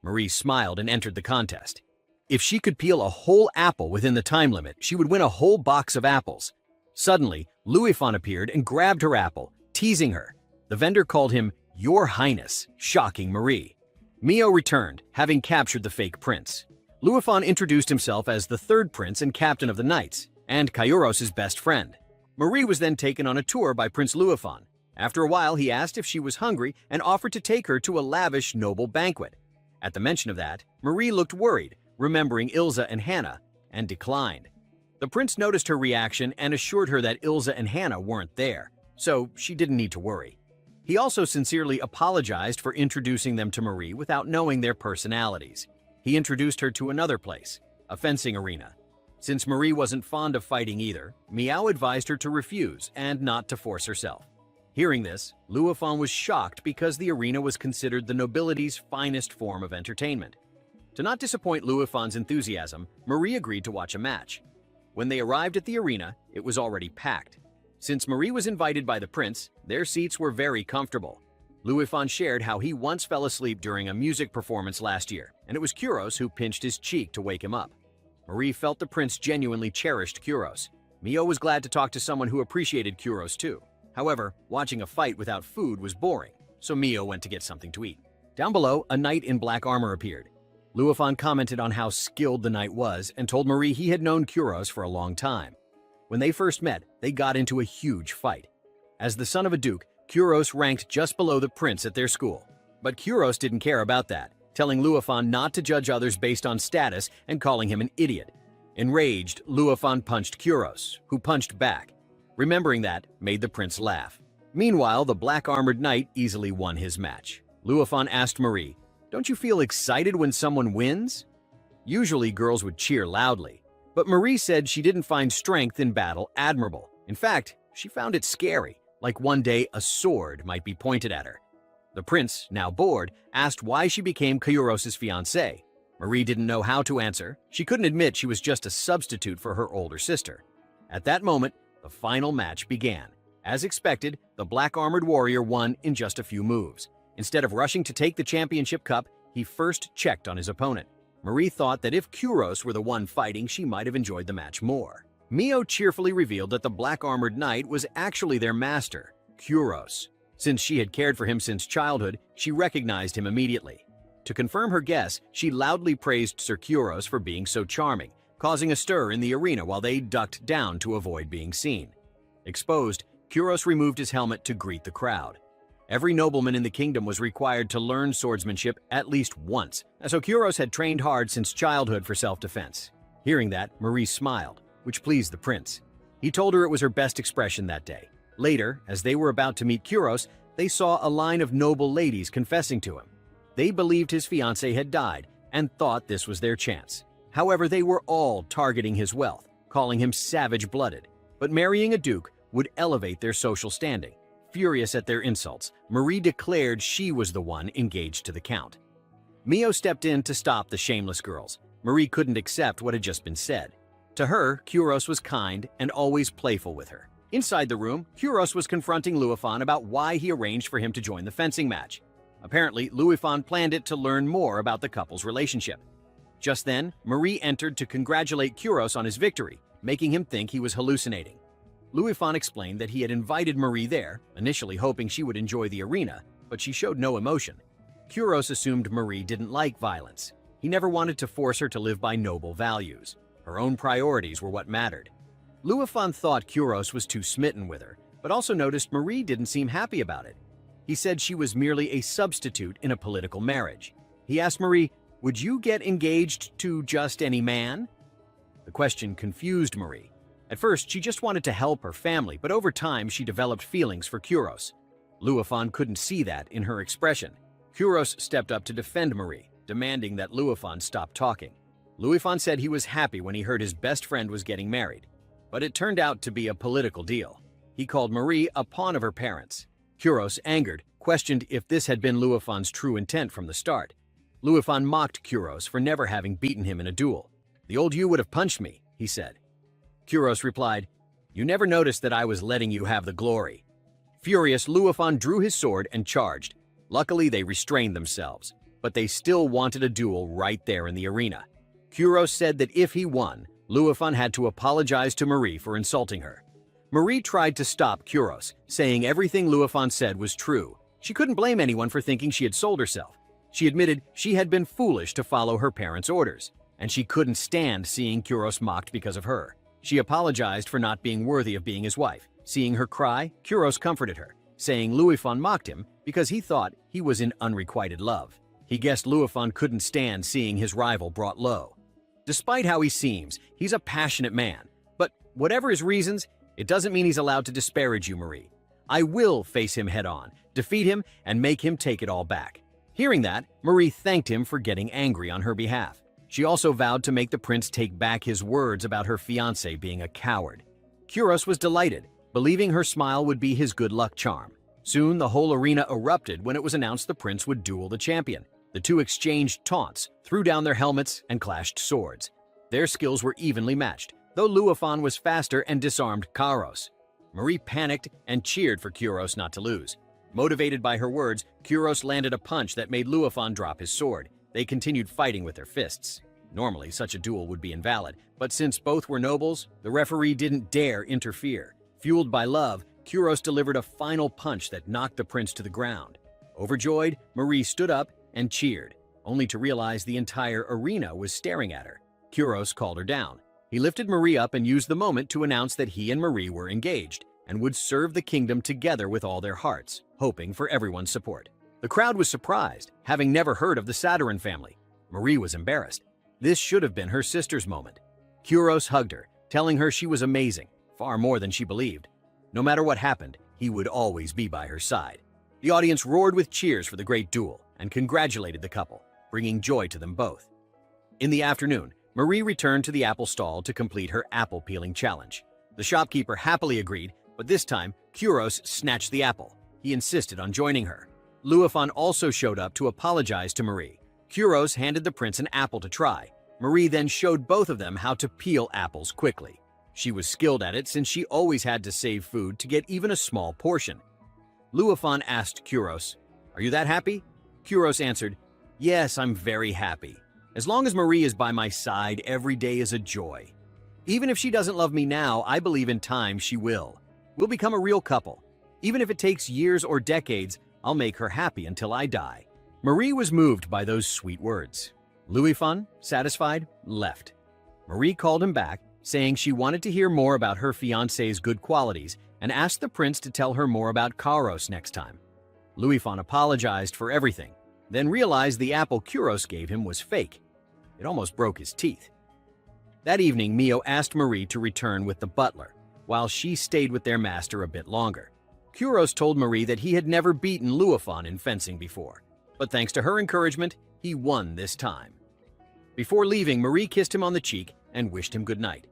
Marie smiled and entered the contest. If she could peel a whole apple within the time limit, she would win a whole box of apples. Suddenly, Louisfon appeared and grabbed her apple, teasing her. The vendor called him "Your Highness," shocking Marie. Mio returned, having captured the fake prince. Louisfon introduced himself as the third prince and captain of the knights, and Kairos' best friend. Marie was then taken on a tour by Prince Louisfon. After a while, he asked if she was hungry and offered to take her to a lavish noble banquet. At the mention of that, Marie looked worried, remembering Ilza and Hannah, and declined. The prince noticed her reaction and assured her that Ilza and Hannah weren't there, so she didn't need to worry. He also sincerely apologized for introducing them to Marie without knowing their personalities. He introduced her to another place, a fencing arena. Since Marie wasn't fond of fighting either, Miao advised her to refuse and not to force herself. Hearing this, Louisfon was shocked because the arena was considered the nobility's finest form of entertainment. To not disappoint Louisfon's enthusiasm, Marie agreed to watch a match. When they arrived at the arena, it was already packed. Since Marie was invited by the prince, their seats were very comfortable. Louisfon shared how he once fell asleep during a music performance last year, and it was Kuros who pinched his cheek to wake him up. Marie felt the prince genuinely cherished Kuros. Mio was glad to talk to someone who appreciated Kuros too. However, watching a fight without food was boring, so Mio went to get something to eat. Down below, a knight in black armor appeared. Louisfon commented on how skilled the knight was and told Marie he had known Kuros for a long time. When they first met, they got into a huge fight. As the son of a duke, Kyros ranked just below the prince at their school. But Kyros didn't care about that, telling Luophon not to judge others based on status and calling him an idiot. Enraged, Luophon punched Kyros, who punched back. Remembering that made the prince laugh. Meanwhile, the black-armored knight easily won his match. Luophon asked Marie, "Don't you feel excited when someone wins?" Usually, girls would cheer loudly, but Marie said she didn't find strength in battle admirable. In fact, she found it scary, like one day a sword might be pointed at her. The prince, now bored, asked why she became Kyros' fiancée. Marie didn't know how to answer. She couldn't admit she was just a substitute for her older sister. At that moment, the final match began. As expected, the black-armored warrior won in just a few moves. Instead of rushing to take the championship cup, he first checked on his opponent. Marie thought that if Kyros were the one fighting, she might have enjoyed the match more. Mio cheerfully revealed that the black-armored knight was actually their master, Kyros. Since she had cared for him since childhood, she recognized him immediately. To confirm her guess, she loudly praised Sir Kyros for being so charming, causing a stir in the arena while they ducked down to avoid being seen. Exposed, Kyros removed his helmet to greet the crowd. Every nobleman in the kingdom was required to learn swordsmanship at least once, so Kyros had trained hard since childhood for self-defense. Hearing that, Marie smiled, which pleased the prince. He told her it was her best expression that day. Later, as they were about to meet Kyros, they saw a line of noble ladies confessing to him. They believed his fiancée had died and thought this was their chance. However, they were all targeting his wealth, calling him savage-blooded. But marrying a duke would elevate their social standing. Furious at their insults, Marie declared she was the one engaged to the count. Mio stepped in to stop the shameless girls. Marie couldn't accept what had just been said. To her, Kyros was kind and always playful with her. Inside the room, Kyros was confronting Luophon about why he arranged for him to join the fencing match. Apparently, Luophon planned it to learn more about the couple's relationship. Just then, Marie entered to congratulate Kyros on his victory, making him think he was hallucinating. Luophon explained that he had invited Marie there, initially hoping she would enjoy the arena, but she showed no emotion. Kyros assumed Marie didn't like violence. He never wanted to force her to live by noble values. Her own priorities were what mattered. Luophon thought Kyros was too smitten with her, but also noticed Marie didn't seem happy about it. He said she was merely a substitute in a political marriage. He asked Marie, "Would you get engaged to just any man?" The question confused Marie. At first, she just wanted to help her family, but over time she developed feelings for Kyros. Luophon couldn't see that in her expression. Kyros stepped up to defend Marie, demanding that Luophon stop talking. Luophon said he was happy when he heard his best friend was getting married, but it turned out to be a political deal. He called Marie a pawn of her parents. Kyros, angered, questioned if this had been Luophon's true intent from the start. Luophon mocked Kyros for never having beaten him in a duel. "The old you would have punched me," he said. Kyros replied, "You never noticed that I was letting you have the glory." Furious, Luophon drew his sword and charged. Luckily, they restrained themselves, but they still wanted a duel right there in the arena. Kyros said that if he won, Luophon had to apologize to Marie for insulting her. Marie tried to stop Kyros, saying everything Luophon said was true. She couldn't blame anyone for thinking she had sold herself. She admitted she had been foolish to follow her parents' orders, and she couldn't stand seeing Kyros mocked because of her. She apologized for not being worthy of being his wife. Seeing her cry, Kyros comforted her, saying Luophon mocked him because he thought he was in unrequited love. He guessed Luophon couldn't stand seeing his rival brought low. Despite how he seems, he's a passionate man. But whatever his reasons, it doesn't mean he's allowed to disparage you, Marie. I will face him head-on, defeat him, and make him take it all back. Hearing that, Marie thanked him for getting angry on her behalf. She also vowed to make the prince take back his words about her fiancé being a coward. Kyros was delighted, believing her smile would be his good luck charm. Soon, the whole arena erupted when it was announced the prince would duel the champion. The two exchanged taunts, threw down their helmets, and clashed swords. Their skills were evenly matched, though Luophon was faster and disarmed Kyros. Marie panicked and cheered for Kyros not to lose. Motivated by her words, Kyros landed a punch that made Luophon drop his sword. They continued fighting with their fists. Normally, such a duel would be invalid, but since both were nobles, the referee didn't dare interfere. Fueled by love, Kyros delivered a final punch that knocked the prince to the ground. Overjoyed, Marie stood up and cheered, only to realize the entire arena was staring at her. Kyros called her down. He lifted Marie up and used the moment to announce that he and Marie were engaged and would serve the kingdom together with all their hearts, hoping for everyone's support. The crowd was surprised, having never heard of the Saturn family. Marie was embarrassed. This should have been her sister's moment. Kuros hugged her, telling her she was amazing, far more than she believed. No matter what happened, he would always be by her side. The audience roared with cheers for the great duel and congratulated the couple, bringing joy to them both. In the afternoon, Marie returned to the apple stall to complete her apple peeling challenge. The shopkeeper happily agreed, but this time, Kuros snatched the apple. He insisted on joining her. Luifan also showed up to apologize to Marie. Kuros handed the prince an apple to try. Marie then showed both of them how to peel apples quickly. She was skilled at it since she always had to save food to get even a small portion. Luifan asked Kuros, "Are you that happy?" Kuros answered, "Yes, I'm very happy. As long as Marie is by my side, every day is a joy. Even if she doesn't love me now, I believe in time she will. We'll become a real couple. Even if it takes years or decades, I'll make her happy until I die." Marie was moved by those sweet words. Luifan, satisfied, left. Marie called him back, saying she wanted to hear more about her fiancé's good qualities and asked the prince to tell her more about Kuros next time. Luifan apologized for everything, then realized the apple Kuros gave him was fake. It almost broke his teeth. That evening, Mio asked Marie to return with the butler, while she stayed with their master a bit longer. Kuros told Marie that he had never beaten Luifan in fencing before, but thanks to her encouragement, he won this time. Before leaving, Marie kissed him on the cheek and wished him good night.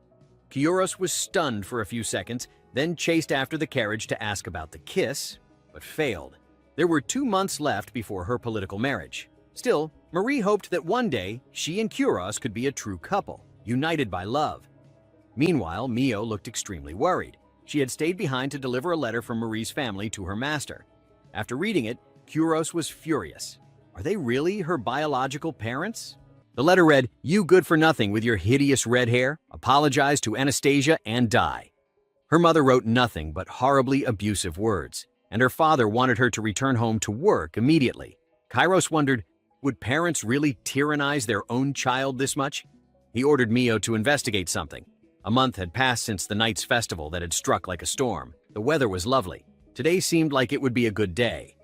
Kuros was stunned for a few seconds, then chased after the carriage to ask about the kiss, but failed. There were 2 months left before her political marriage. Still, Marie hoped that one day she and Kuros could be a true couple, united by love. Meanwhile, Mio looked extremely worried. She had stayed behind to deliver a letter from Marie's family to her master. After reading it, Kuros was furious. Are they really her biological parents? The letter read, "You good for nothing with your hideous red hair, apologize to Anastasia and die." Her mother wrote nothing but horribly abusive words, and her father wanted her to return home to work immediately. Kuros wondered, would parents really tyrannize their own child this much? He ordered Mio to investigate something. A month had passed since the night's festival that had struck like a storm. The weather was lovely. Today seemed like it would be a good day.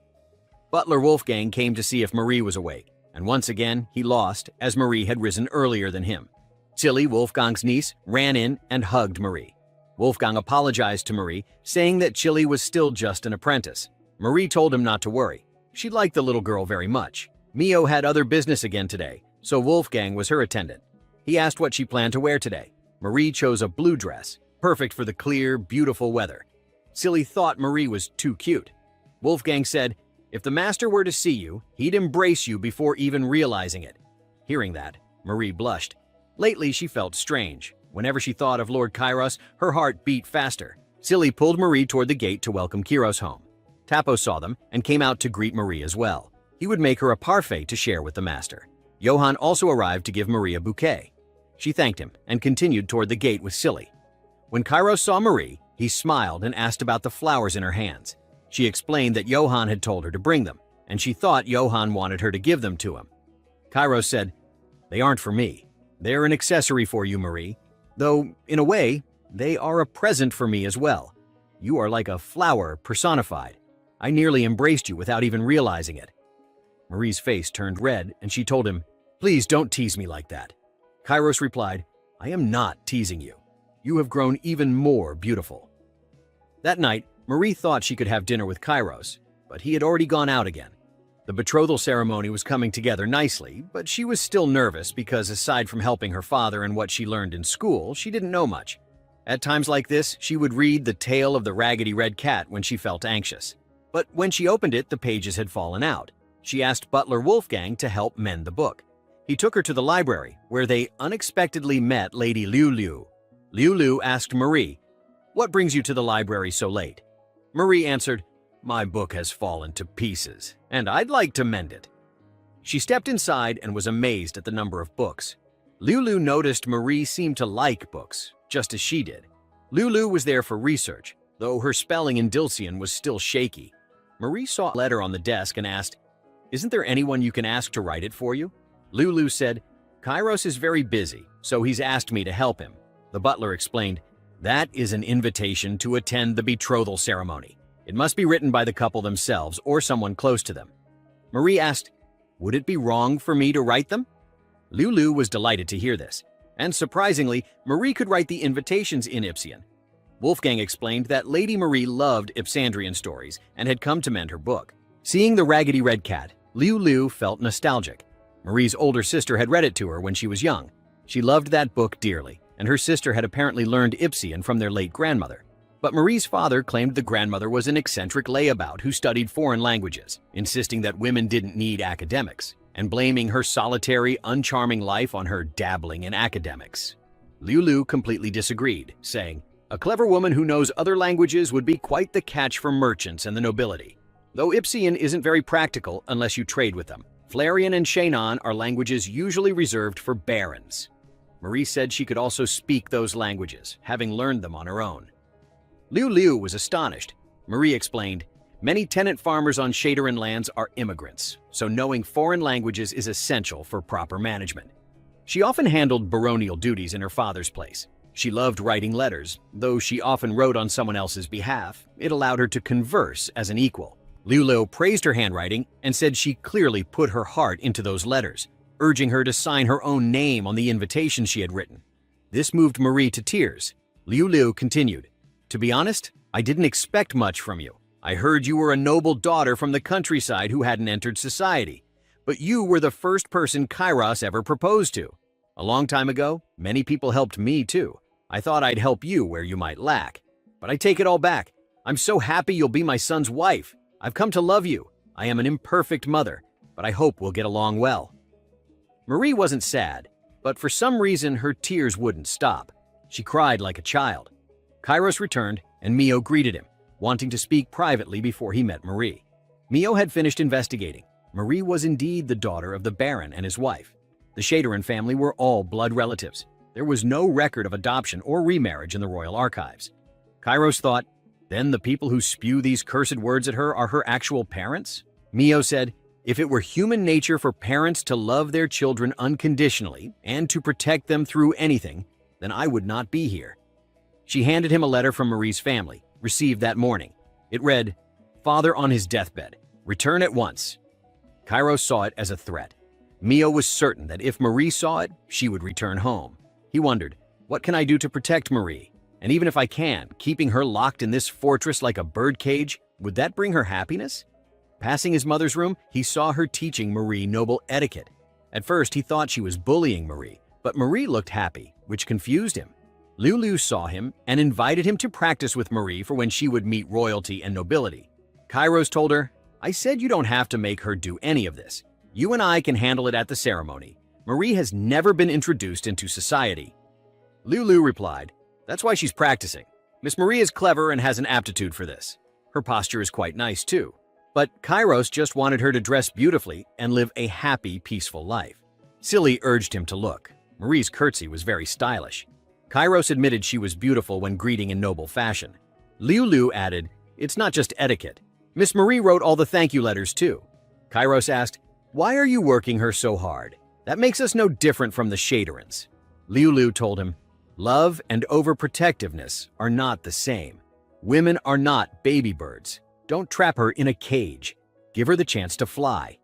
Butler Wolfgang came to see if Marie was awake, and once again he lost as Marie had risen earlier than him. Tilly, Wolfgang's niece, ran in and hugged Marie. Wolfgang apologized to Marie, saying that Chili was still just an apprentice. Marie told him not to worry. She liked the little girl very much. Mio had other business again today, so Wolfgang was her attendant. He asked what she planned to wear today. Marie chose a blue dress, perfect for the clear, beautiful weather. Silly thought Marie was too cute. Wolfgang said, if the master were to see you, he'd embrace you before even realizing it. Hearing that, Marie blushed. Lately, she felt strange. Whenever she thought of Lord Kuros, her heart beat faster. Silly pulled Marie toward the gate to welcome Kuros home. Tapo saw them and came out to greet Marie as well. He would make her a parfait to share with the master. Johann also arrived to give Marie a bouquet. She thanked him and continued toward the gate with Silly. When Kuros saw Marie, he smiled and asked about the flowers in her hands. She explained that Johann had told her to bring them, and she thought Johann wanted her to give them to him. Kuros said, "They aren't for me. They're an accessory for you, Marie. Though, in a way, they are a present for me as well. You are like a flower personified. I nearly embraced you without even realizing it." Marie's face turned red, and she told him, "Please don't tease me like that." Kuros replied, "I am not teasing you. You have grown even more beautiful." That night, Marie thought she could have dinner with Kuros, but he had already gone out again. The betrothal ceremony was coming together nicely, but she was still nervous because aside from helping her father and what she learned in school, she didn't know much. At times like this, she would read The Tale of the Raggedy Red Cat when she felt anxious. But when she opened it, the pages had fallen out. She asked Butler Wolfgang to help mend the book. He took her to the library, where they unexpectedly met Lady Liu Liu. Liu Liu asked Marie, "What brings you to the library so late?" Marie answered, "My book has fallen to pieces, and I'd like to mend it." She stepped inside and was amazed at the number of books. Liu Liu noticed Marie seemed to like books, just as she did. Liu Liu was there for research, though her spelling in Dilcian was still shaky. Marie saw a letter on the desk and asked, "Isn't there anyone you can ask to write it for you?" Liu Liu said, "Kuros is very busy, so he's asked me to help him. The butler explained, "That is an invitation to attend the betrothal ceremony. It must be written by the couple themselves or someone close to them." Marie asked, "Would it be wrong for me to write them?" Lulu was delighted to hear this, and surprisingly, Marie could write the invitations in Ipsian. Wolfgang explained that Lady Marie loved Ipsandrian stories and had come to mend her book. Seeing the Raggedy Red Cat, Lulu felt nostalgic. Marie's older sister had read it to her when she was young. She loved that book dearly, and her sister had apparently learned Ipsian from their late grandmother. But Marie's father claimed the grandmother was an eccentric layabout who studied foreign languages, insisting that women didn't need academics, and blaming her solitary, uncharming life on her dabbling in academics. Lulu completely disagreed, saying, "A clever woman who knows other languages would be quite the catch for merchants and the nobility. Though Ipsian isn't very practical unless you trade with them. Flarian and Shainan are languages usually reserved for barons." Marie said she could also speak those languages, having learned them on her own. Lulu was astonished. Marie explained, "Many tenant farmers on Shadarin lands are immigrants, so knowing foreign languages is essential for proper management." She often handled baronial duties in her father's place. She loved writing letters, though she often wrote on someone else's behalf. It allowed her to converse as an equal. Lulu praised her handwriting and said she clearly put her heart into those letters, urging her to sign her own name on the invitation she had written. This moved Marie to tears. Lulu continued, "To be honest, I didn't expect much from you. I heard you were a noble daughter from the countryside who hadn't entered society. But you were the first person Kairos ever proposed to. A long time ago, many people helped me too. I thought I'd help you where you might lack. But I take it all back. I'm so happy you'll be my son's wife. I've come to love you. I am an imperfect mother, but I hope we'll get along well." Marie wasn't sad, but for some reason her tears wouldn't stop. She cried like a child. Kairos returned, and Mio greeted him, wanting to speak privately before he met Marie. Mio had finished investigating. Marie was indeed the daughter of the Baron and his wife. The Shadarin family were all blood relatives. There was no record of adoption or remarriage in the royal archives. Kairos thought, "Then the people who spew these cursed words at her are her actual parents?" Mio said, "If it were human nature for parents to love their children unconditionally and to protect them through anything, then I would not be here." She handed him a letter from Marie's family, received that morning. It read, "Father on his deathbed. Return at once." Kairos saw it as a threat. Mio was certain that if Marie saw it, she would return home. He wondered, what can I do to protect Marie? And even if I can, keeping her locked in this fortress like a birdcage, would that bring her happiness? Passing his mother's room, he saw her teaching Marie noble etiquette. At first, he thought she was bullying Marie, but Marie looked happy, which confused him. Lulu saw him and invited him to practice with Marie for when she would meet royalty and nobility. Kairos told her, "I said you don't have to make her do any of this. You and I can handle it at the ceremony. Marie has never been introduced into society." Lulu replied, "That's why she's practicing. Miss Marie is clever and has an aptitude for this. Her posture is quite nice too." But Kairos just wanted her to dress beautifully and live a happy, peaceful life. Silly urged him to look. Marie's curtsy was very stylish. Kairos admitted she was beautiful when greeting in noble fashion. Lulu added, "It's not just etiquette. Miss Marie wrote all the thank you letters too." Kairos asked, "Why are you working her so hard? That makes us no different from the Shadarins." Lulu told him, "Love and overprotectiveness are not the same. Women are not baby birds. Don't trap her in a cage. Give her the chance to fly."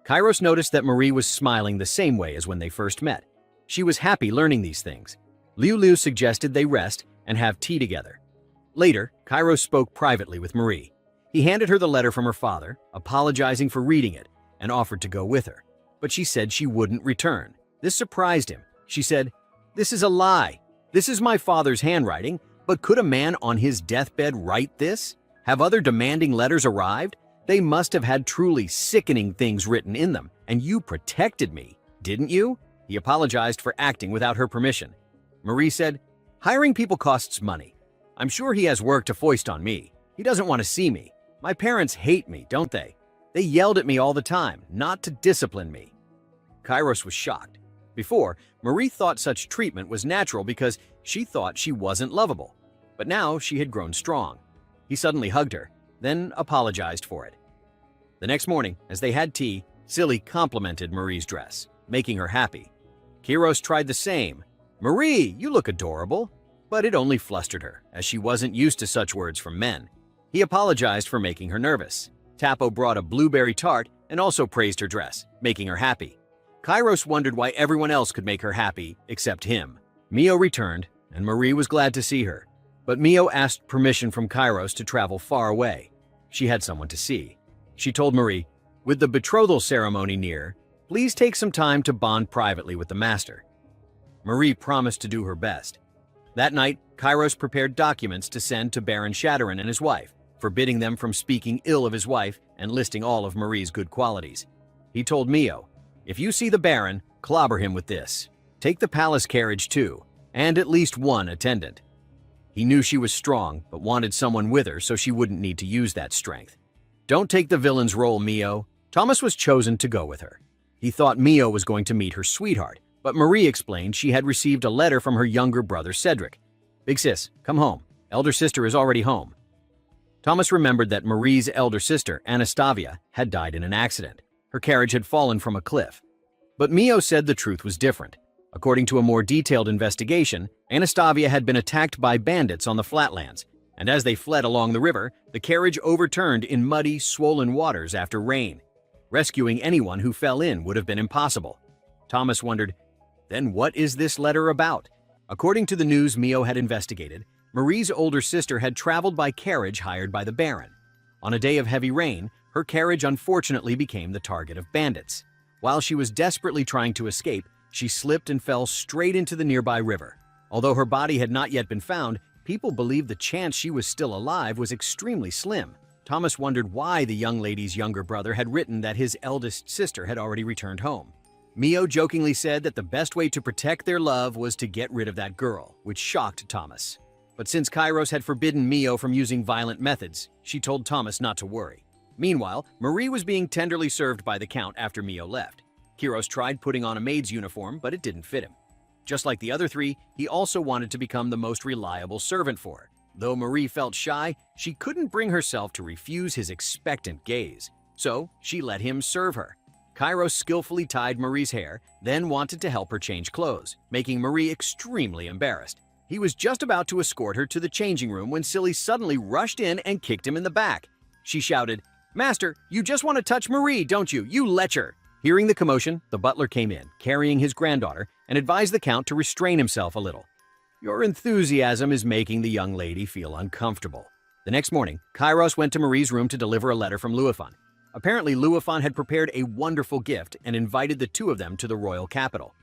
Kairos noticed that Marie was smiling the same way as when they first met. She was happy learning these things. Lulu suggested they rest and have tea together. Later, Kairos spoke privately with Marie. He handed her the letter from her father, apologizing for reading it, and offered to go with her. But she said she wouldn't return. This surprised him. She said, "This is a lie. This is my father's handwriting, but could a man on his deathbed write this? Have other demanding letters arrived? They must have had truly sickening things written in them, and you protected me, didn't you?" He apologized for acting without her permission. Marie said, "Hiring people costs money. I'm sure he has work to foist on me. He doesn't want to see me. My parents hate me, don't they? They yelled at me all the time, not to discipline me." Kairos was shocked. Before, Marie thought such treatment was natural because she thought she wasn't lovable. But now she had grown strong. He suddenly hugged her, then apologized for it. The next morning, as they had tea, Silly complimented Marie's dress, making her happy. Kairos tried the same, "Marie, you look adorable." But it only flustered her, as she wasn't used to such words from men. He apologized for making her nervous. Tapo brought a blueberry tart and also praised her dress, making her happy. Kairos wondered why everyone else could make her happy except him. Mio returned, and Marie was glad to see her. But Mio asked permission from Kairos to travel far away. She had someone to see. She told Marie, "With the betrothal ceremony near, please take some time to bond privately with the master." Marie promised to do her best. That night, Kairos prepared documents to send to Baron Shadowrun and his wife, forbidding them from speaking ill of his wife and listing all of Marie's good qualities. He told Mio, "If you see the Baron, clobber him with this. Take the palace carriage too, and at least one attendant." He knew she was strong, but wanted someone with her so she wouldn't need to use that strength. "Don't take the villain's role, Mio." Thomas was chosen to go with her. He thought Mio was going to meet her sweetheart, but Marie explained she had received a letter from her younger brother Cedric. "Big sis, come home. Elder sister is already home." Thomas remembered that Marie's elder sister, Anastasia, had died in an accident. Her carriage had fallen from a cliff. But Mio said the truth was different. According to a more detailed investigation, Anastasia had been attacked by bandits on the flatlands, and as they fled along the river, the carriage overturned in muddy, swollen waters after rain. Rescuing anyone who fell in would have been impossible. Thomas wondered, then what is this letter about? According to the news Mio had investigated, Marie's older sister had traveled by carriage hired by the Baron. On a day of heavy rain, her carriage unfortunately became the target of bandits. While she was desperately trying to escape, she slipped and fell straight into the nearby river. Although her body had not yet been found, people believed the chance she was still alive was extremely slim. Thomas wondered why the young lady's younger brother had written that his eldest sister had already returned home. Mio jokingly said that the best way to protect their love was to get rid of that girl, which shocked Thomas. But since Kairos had forbidden Mio from using violent methods, she told Thomas not to worry. Meanwhile, Marie was being tenderly served by the Count after Mio left. Kiros tried putting on a maid's uniform, but it didn't fit him. Just like the other three, he also wanted to become the most reliable servant for her. Though Marie felt shy, she couldn't bring herself to refuse his expectant gaze. So she let him serve her. Kairos skillfully tied Marie's hair, then wanted to help her change clothes, making Marie extremely embarrassed. He was just about to escort her to the changing room when Silly suddenly rushed in and kicked him in the back. She shouted, "Master, you just want to touch Marie, don't you? You lecher!" Hearing the commotion, the butler came in, carrying his granddaughter, and advised the Count to restrain himself a little. "Your enthusiasm is making the young lady feel uncomfortable." The next morning, Kairos went to Marie's room to deliver a letter from Luifan. Apparently, Luifan had prepared a wonderful gift and invited the two of them to the royal capital.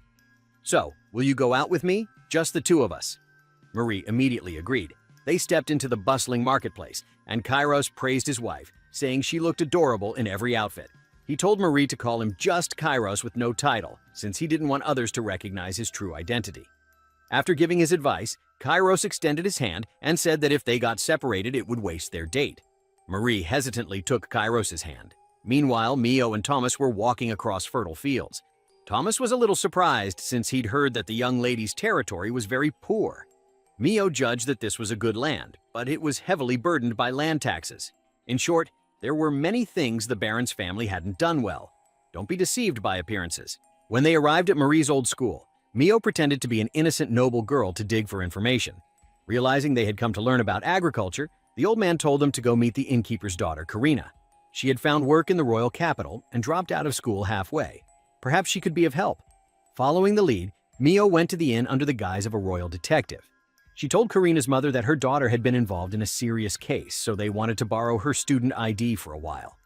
"So, will you go out with me? Just the two of us." Marie immediately agreed. They stepped into the bustling marketplace, and Kairos praised his wife, saying she looked adorable in every outfit. He told Marie to call him just Kairos with no title, since he didn't want others to recognize his true identity. After giving his advice, Kairos extended his hand and said that if they got separated, it would waste their date. Marie hesitantly took Kairos's hand. Meanwhile, Mio and Thomas were walking across fertile fields. Thomas was a little surprised since he'd heard that the young lady's territory was very poor. Mio judged that this was a good land, but it was heavily burdened by land taxes. In short, there were many things the Baron's family hadn't done well. Don't be deceived by appearances. When they arrived at Marie's old school, Mio pretended to be an innocent noble girl to dig for information. Realizing they had come to learn about agriculture, the old man told them to go meet the innkeeper's daughter, Karina. She had found work in the royal capital and dropped out of school halfway. Perhaps she could be of help. Following the lead, Mio went to the inn under the guise of a royal detective. She told Karina's mother that her daughter had been involved in a serious case, so they wanted to borrow her student ID for a while.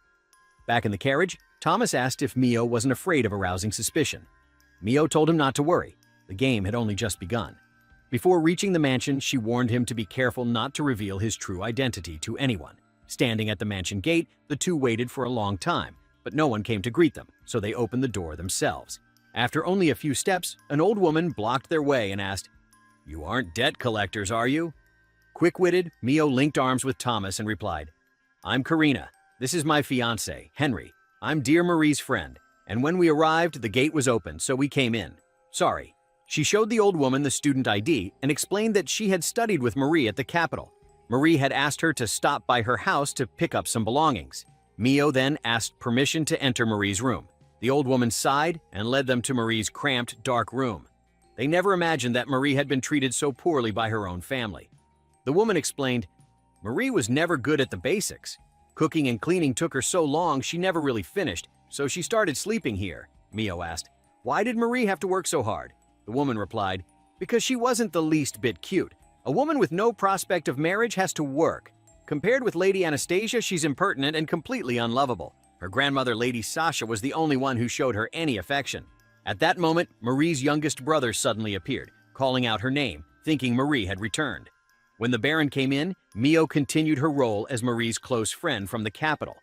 Back in the carriage, Thomas asked if Mio wasn't afraid of arousing suspicion. Mio told him not to worry. The game had only just begun. Before reaching the mansion, she warned him to be careful not to reveal his true identity to anyone. Standing at the mansion gate, the two waited for a long time, but no one came to greet them, so they opened the door themselves. After only a few steps, an old woman blocked their way and asked, "You aren't debt collectors, are you?" Quick-witted, Mio linked arms with Thomas and replied, "I'm Karina. This is my fiancé, Henry. I'm dear Marie's friend, and when we arrived, the gate was open, so we came in. Sorry." She showed the old woman the student ID and explained that she had studied with Marie at the capital. Marie had asked her to stop by her house to pick up some belongings. Mio then asked permission to enter Marie's room. The old woman sighed and led them to Marie's cramped, dark room. They never imagined that Marie had been treated so poorly by her own family. The woman explained, Marie was never good at the basics. Cooking and cleaning took her so long she never really finished, so she started sleeping here. Mio asked, why did Marie have to work so hard? The woman replied, because she wasn't the least bit cute. A woman with no prospect of marriage has to work. Compared with Lady Anastasia, she's impertinent and completely unlovable. Her grandmother, Lady Sasha, was the only one who showed her any affection. At that moment, Marie's youngest brother suddenly appeared, calling out her name, thinking Marie had returned. When the Baron came in, Mio continued her role as Marie's close friend from the capital.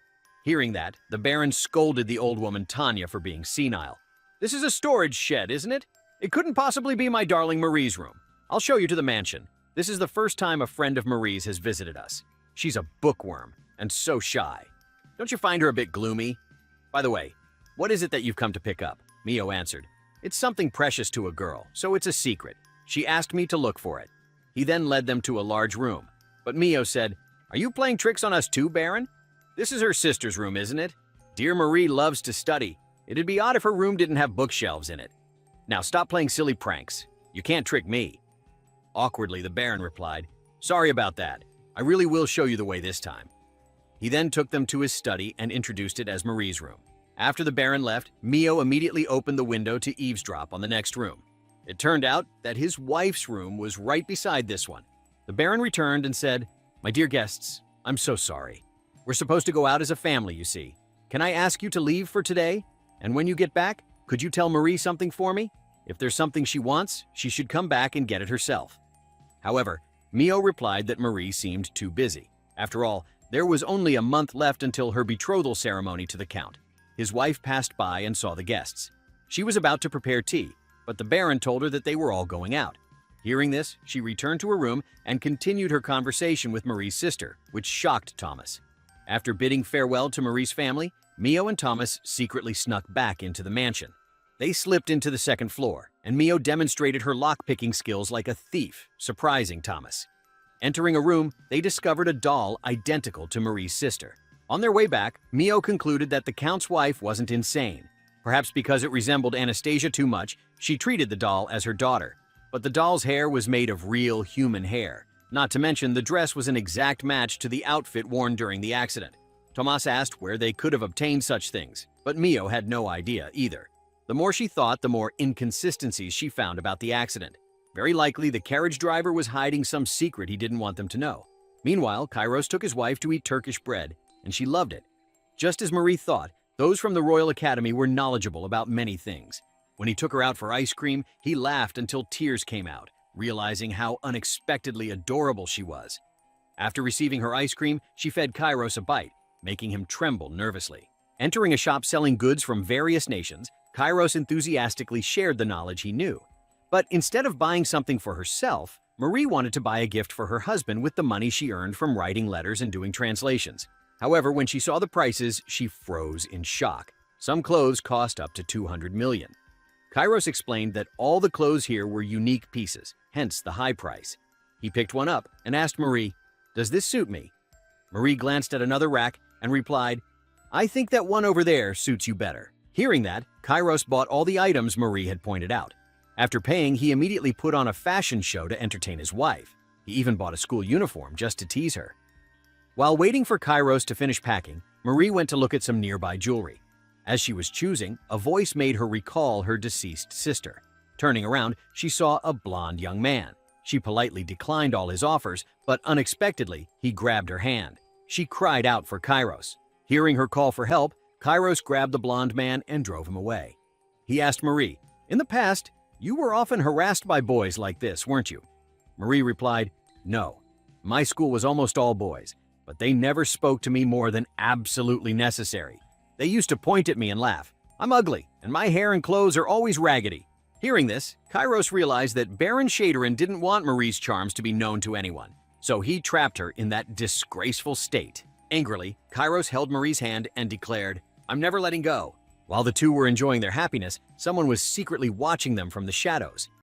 Hearing that, the Baron scolded the old woman Tanya for being senile. This is a storage shed, isn't it? It couldn't possibly be my darling Marie's room. I'll show you to the mansion. This is the first time a friend of Marie's has visited us. She's a bookworm, and so shy. Don't you find her a bit gloomy? By the way, what is it that you've come to pick up? Mio answered. It's something precious to a girl, so it's a secret. She asked me to look for it. He then led them to a large room. But Mio said, are you playing tricks on us too, Baron? This is her sister's room, isn't it? Dear Marie loves to study. It'd be odd if her room didn't have bookshelves in it. Now stop playing silly pranks. You can't trick me. Awkwardly, the Baron replied, sorry about that. I really will show you the way this time. He then took them to his study and introduced it as Marie's room. After the Baron left, Mio immediately opened the window to eavesdrop on the next room. It turned out that his wife's room was right beside this one. The Baron returned and said, my dear guests, I'm so sorry. We're supposed to go out as a family, you see. Can I ask you to leave for today? And when you get back, could you tell Marie something for me? If there's something she wants, she should come back and get it herself. However, Mio replied that Marie seemed too busy. After all, there was only a month left until her betrothal ceremony to the Count. His wife passed by and saw the guests. She was about to prepare tea, but the Baron told her that they were all going out. Hearing this, she returned to her room and continued her conversation with Marie's sister, which shocked Thomas. After bidding farewell to Marie's family, Mio and Thomas secretly snuck back into the mansion. They slipped into the second floor, and Mio demonstrated her lock-picking skills like a thief, surprising Thomas. Entering a room, they discovered a doll identical to Marie's sister. On their way back, Mio concluded that the Count's wife wasn't insane. Perhaps because it resembled Anastasia too much, she treated the doll as her daughter. But the doll's hair was made of real human hair. Not to mention, the dress was an exact match to the outfit worn during the accident. Thomas asked where they could have obtained such things, but Mio had no idea either. The more she thought, the more inconsistencies she found about the accident. Very likely, the carriage driver was hiding some secret he didn't want them to know. Meanwhile, Kairos took his wife to eat Turkish bread, and she loved it. Just as Marie thought, those from the Royal Academy were knowledgeable about many things. When he took her out for ice cream, he laughed until tears came out, realizing how unexpectedly adorable she was. After receiving her ice cream, she fed Kairos a bite, making him tremble nervously. Entering a shop selling goods from various nations, Kairos enthusiastically shared the knowledge he knew. But instead of buying something for herself, Marie wanted to buy a gift for her husband with the money she earned from writing letters and doing translations. However, when she saw the prices, she froze in shock. Some clothes cost up to 200 million. Kairos explained that all the clothes here were unique pieces, hence the high price. He picked one up and asked Marie, "Does this suit me?" Marie glanced at another rack and replied, "I think that one over there suits you better." Hearing that, Kairos bought all the items Marie had pointed out. After paying, he immediately put on a fashion show to entertain his wife. He even bought a school uniform just to tease her. While waiting for Kairos to finish packing, Marie went to look at some nearby jewelry. As she was choosing, a voice made her recall her deceased sister. Turning around, she saw a blonde young man. She politely declined all his offers, but unexpectedly, he grabbed her hand. She cried out for Kairos. Hearing her call for help, Kairos grabbed the blonde man and drove him away. He asked Marie, "In the past, you were often harassed by boys like this, weren't you?" Marie replied, "No. My school was almost all boys, but they never spoke to me more than absolutely necessary. They used to point at me and laugh. I'm ugly, and my hair and clothes are always raggedy." Hearing this, Kairos realized that Baron Shaderin didn't want Marie's charms to be known to anyone, so he trapped her in that disgraceful state. Angrily, Kairos held Marie's hand and declared, "I'm never letting go." While the two were enjoying their happiness, someone was secretly watching them from the shadows.